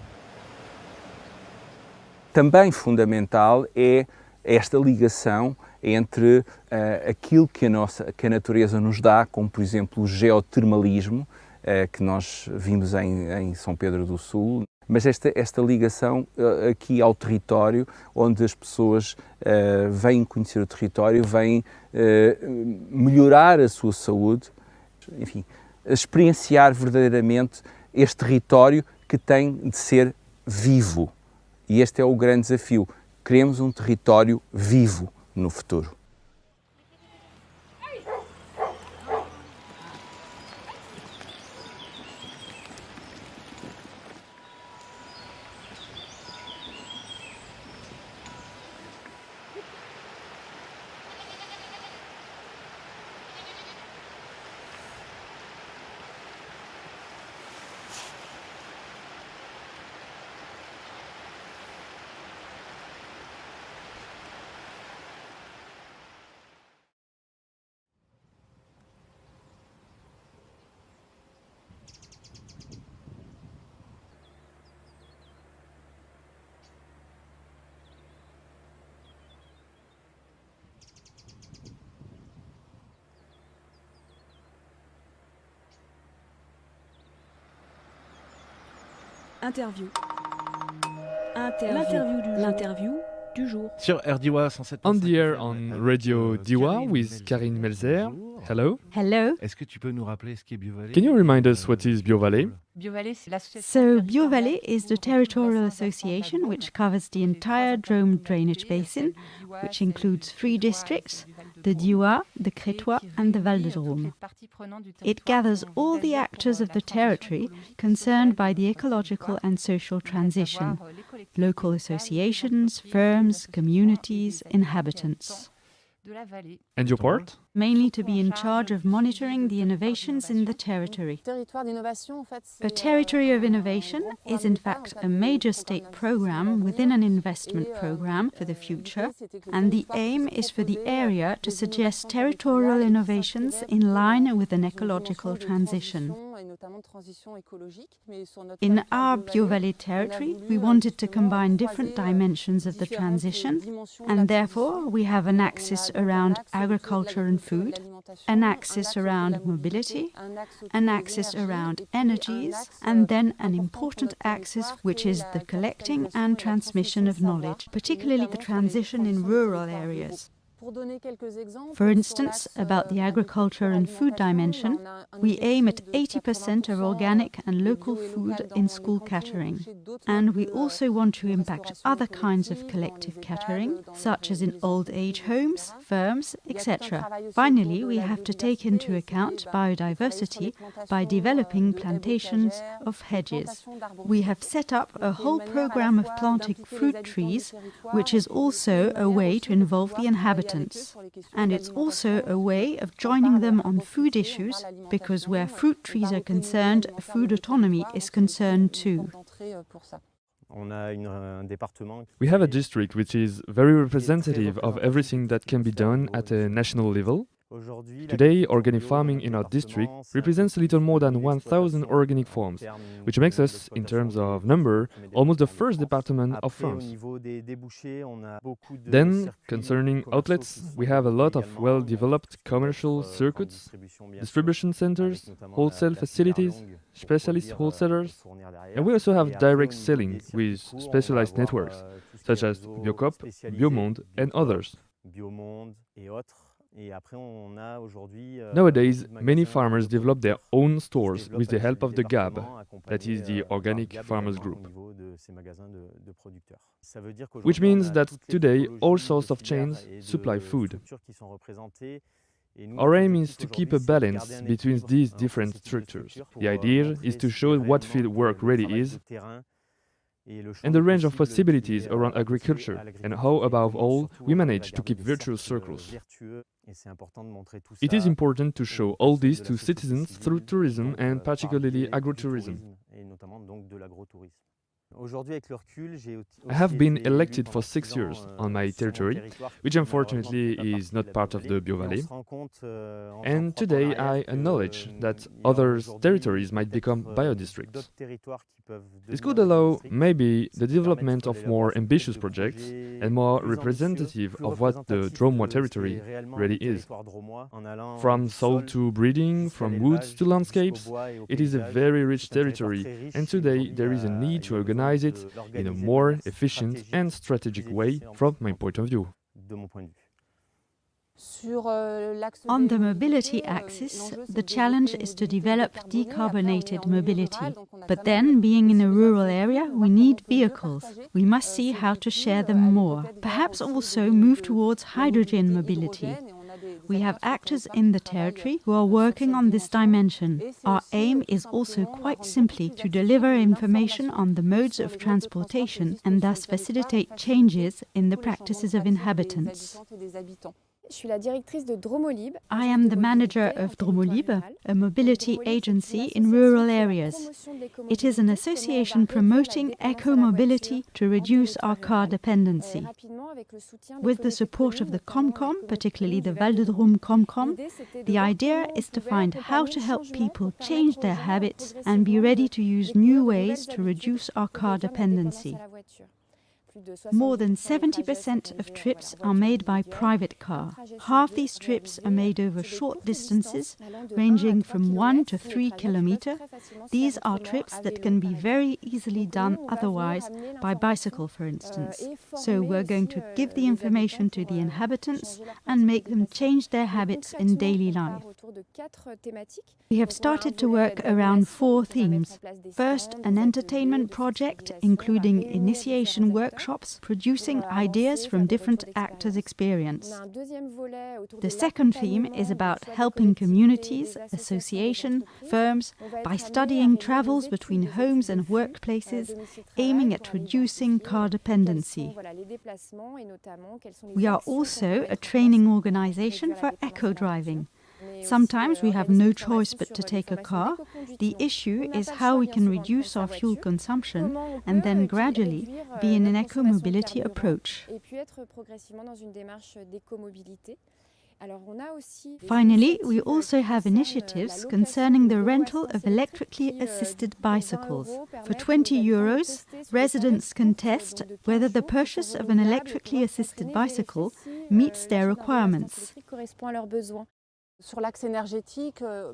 Também fundamental é esta ligação entre aquilo que a natureza nos dá, como por exemplo o geotermalismo, que nós vimos em São Pedro do Sul, mas esta ligação aqui ao território, onde as pessoas vêm conhecer o território, vêm melhorar a sua saúde, enfim, experienciar verdadeiramente este território que tem de ser vivo. E este é o grande desafio. Queremos um território vivo no futuro. Interview. L'interview du jour. Sur RDIWA 107.5. On the air on Radio Diwa with Karine Melzer. Hello. Hello. Est-ce que tu peux nous rappeler ce qu'est BioValley? Can you remind us what is BioValley? So BioValley is the territorial association which covers the entire Drôme drainage basin, which includes 3 districts, the Diois, the Crétois and the Val de Drôme. It gathers all the actors of the territory concerned by the ecological and social transition, local associations, firms, communities, inhabitants. And your part? Mainly to be in charge of monitoring the innovations in the territory. A territory of innovation is in fact a major state program within an investment program for the future, and the aim is for the area to suggest territorial innovations in line with an ecological transition. In our BioValley territory, we wanted to combine different dimensions of the transition, and therefore we have an axis around agriculture and food, an axis around mobility, an axis around energies, and then an important axis which is the collecting and transmission of knowledge, particularly the transition in rural areas. For instance, about the agriculture and food dimension, we aim at 80% of organic and local food in school catering. And we also want to impact other kinds of collective catering, such as in old age homes, firms, etc. Finally, we have to take into account biodiversity by developing plantations of hedges. We have set up a whole program of planting fruit trees, which is also a way to involve the inhabitants. And it's also a way of joining them on food issues, because where fruit trees are concerned, food autonomy is concerned too. We have a district which is very representative of everything that can be done at a national level. Today, organic farming in our district represents a little more than 1,000 organic farms, which makes us, in terms of number, almost the first department of France. Then, concerning outlets, we have a lot of well-developed commercial circuits, distribution centers, wholesale facilities, specialist wholesalers, and we also have direct selling with specialized networks, such as Biocoop, Biomonde, and others. Nowadays, many farmers develop their own stores with the help of the GAB, that is the Organic Farmers Group. Which means that today all sorts of chains supply food. Our aim is to keep a balance between these different structures. The idea is to show what field work really is, and the range of possibilities around agriculture, and how, above all, we manage to keep virtuous circles. It is important to show all this to citizens through tourism, and particularly agrotourism. I have been elected for 6 years on my territory, which unfortunately is not part of the BioVallée. And today I acknowledge that other territories might become biodistricts. This could allow maybe the development of more ambitious projects and more representative of what the Drômois territory really is. From soil to breeding, from woods to landscapes, it is a very rich territory, and today there is a need to organize it in a more efficient and strategic way from my point of view. On the mobility axis, the challenge is to develop decarbonated mobility. But then, being in a rural area, we need vehicles. We must see how to share them more. Perhaps also move towards hydrogen mobility. We have actors in the territory who are working on this dimension. Our aim is also quite simply to deliver information on the modes of transportation and thus facilitate changes in the practices of inhabitants. I am the manager of Dromolib, a mobility agency in rural areas. It is an association promoting eco-mobility to reduce our car dependency. With the support of the Comcom, particularly the Val de Drôme Comcom, the idea is to find how to help people change their habits and be ready to use new ways to reduce our car dependency. More than 70% of trips are made by private car. Half these trips are made over short distances, ranging from 1 to 3 kilometers. These are trips that can be very easily done otherwise, by bicycle for instance. So we're going to give the information to the inhabitants and make them change their habits in daily life. We have started to work around 4 themes. First, an entertainment project, including initiation workshops, producing ideas from different actors' experience. The second theme is about helping communities, associations, firms, by studying travels between homes and workplaces, aiming at reducing car dependency. We are also a training organization for eco-driving. Sometimes we have no choice but to take a car. The issue is how we can reduce our fuel consumption and then gradually be in an eco-mobility approach. Finally, we also have initiatives concerning the rental of electrically assisted bicycles. For 20 euros, residents can test whether the purchase of an electrically assisted bicycle meets their requirements.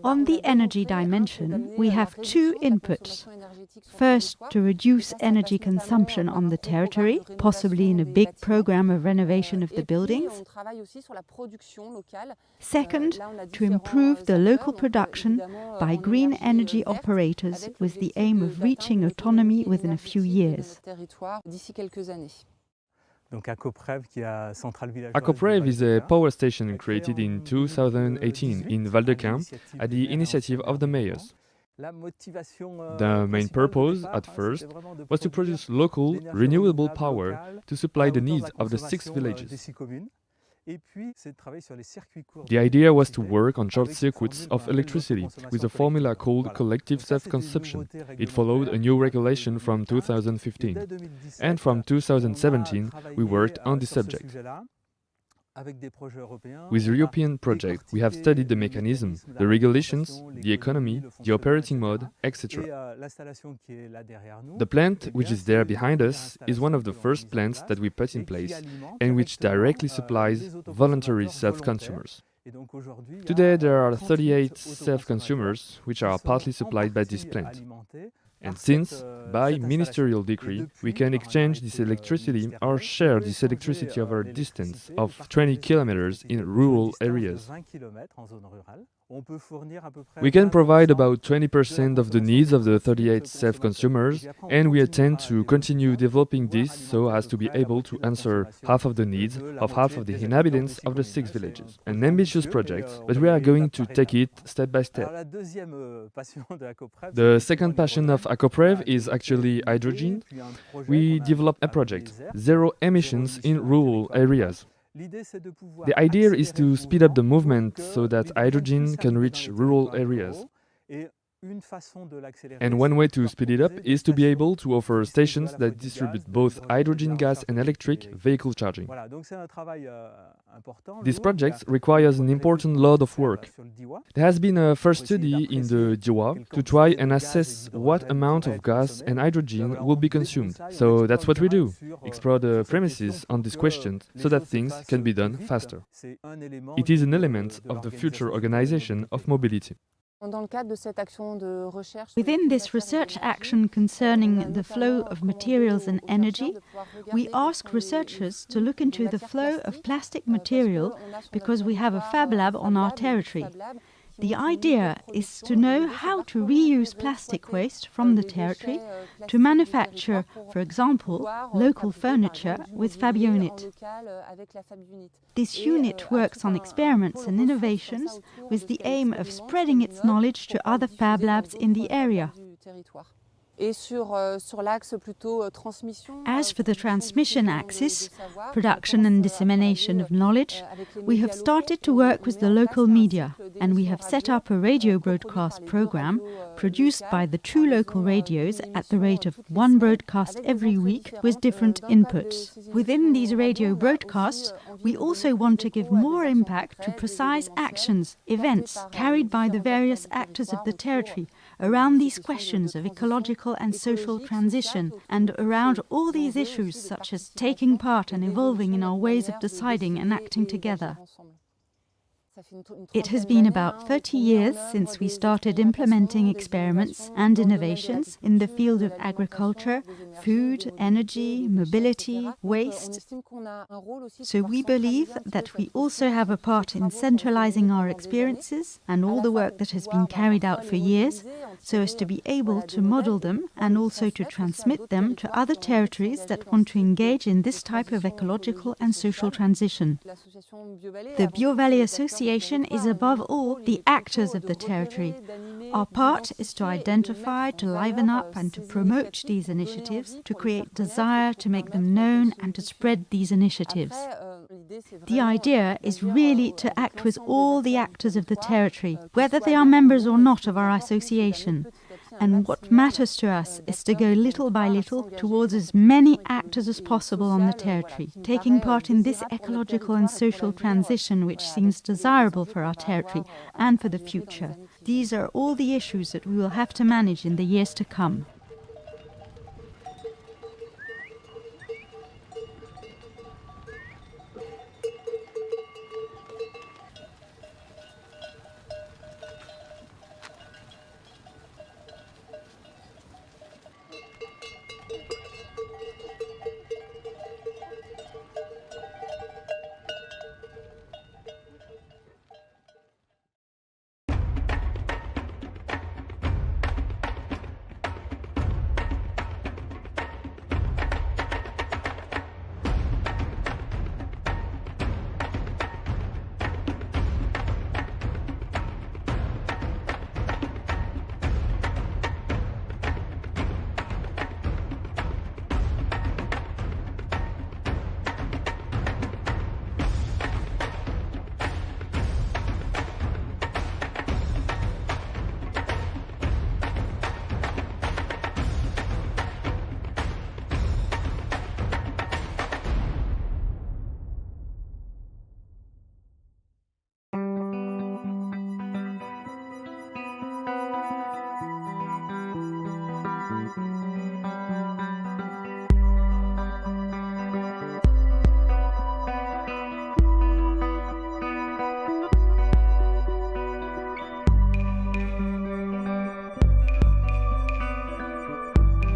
On the energy dimension, we have two inputs. First, to reduce energy consumption on the territory, possibly in a big program of renovation of the buildings. Second, to improve the local production by green energy operators with the aim of reaching autonomy within a few years. Acoprev is a power station created in 2018 in Valdequin at the initiative of the mayors. The main purpose, at first, was to produce local, renewable power to supply the needs of the 6 villages. The idea was to work on short circuits of electricity with a formula called collective self-consumption. It followed a new regulation from 2015. And from 2017, we worked on this subject. With European projects, we have studied the mechanism, the regulations, the economy, the operating mode, etc. The plant, which is there behind us, is one of the first plants that we put in place and which directly supplies voluntary self-consumers. Today there are 38 self-consumers which are partly supplied by this plant. And since, by ministerial decree, we can exchange this electricity or share this electricity over a distance of 20 kilometers in rural areas, we can provide about 20% of the needs of the 38 self-consumers, and we intend to continue developing this so as to be able to answer half of the needs of half of the inhabitants of the 6 villages. An ambitious project, but we are going to take it step by step. The second passion of Acoprev is actually hydrogen. We developed a project, zero emissions in rural areas. The idea is to speed up the movement so that hydrogen can reach rural areas. And one way to speed it up is to be able to offer stations that distribute both hydrogen gas and electric vehicle charging. This project requires an important load of work. There has been a first study in the Diois to try and assess what amount of gas and hydrogen will be consumed. So that's what we do, explore the premises on this question so that things can be done faster. It is an element of the future organization of mobility. Within this research action concerning the flow of materials and energy, we ask researchers to look into the flow of plastic material because we have a Fab Lab on our territory. The idea is to know how to reuse plastic waste from the territory to manufacture, for example, local furniture with FabUnit. This unit works on experiments and innovations with the aim of spreading its knowledge to other Fab Labs in the area. As for the transmission axis, production and dissemination of knowledge, we have started to work with the local media, and we have set up a radio broadcast program produced by the 2 local radios at the rate of 1 broadcast every week with different inputs. Within these radio broadcasts, we also want to give more impact to precise actions, events carried by the various actors of the territory around these questions of ecological and social transition, and around all these issues such as taking part and evolving in our ways of deciding and acting together. It has been about 30 years since we started implementing experiments and innovations in the field of agriculture, food, energy, mobility, waste. So we believe that we also have a part in centralizing our experiences and all the work that has been carried out for years, so as to be able to model them and also to transmit them to other territories that want to engage in this type of ecological and social transition. The BioValley Association is above all the actors of the territory. Our part is to identify, to liven up and to promote these initiatives, to create desire, to make them known and to spread these initiatives. The idea is really to act with all the actors of the territory, whether they are members or not of our association. And what matters to us is to go little by little towards as many actors as possible on the territory, taking part in this ecological and social transition which seems desirable for our territory and for the future. These are all the issues that we will have to manage in the years to come.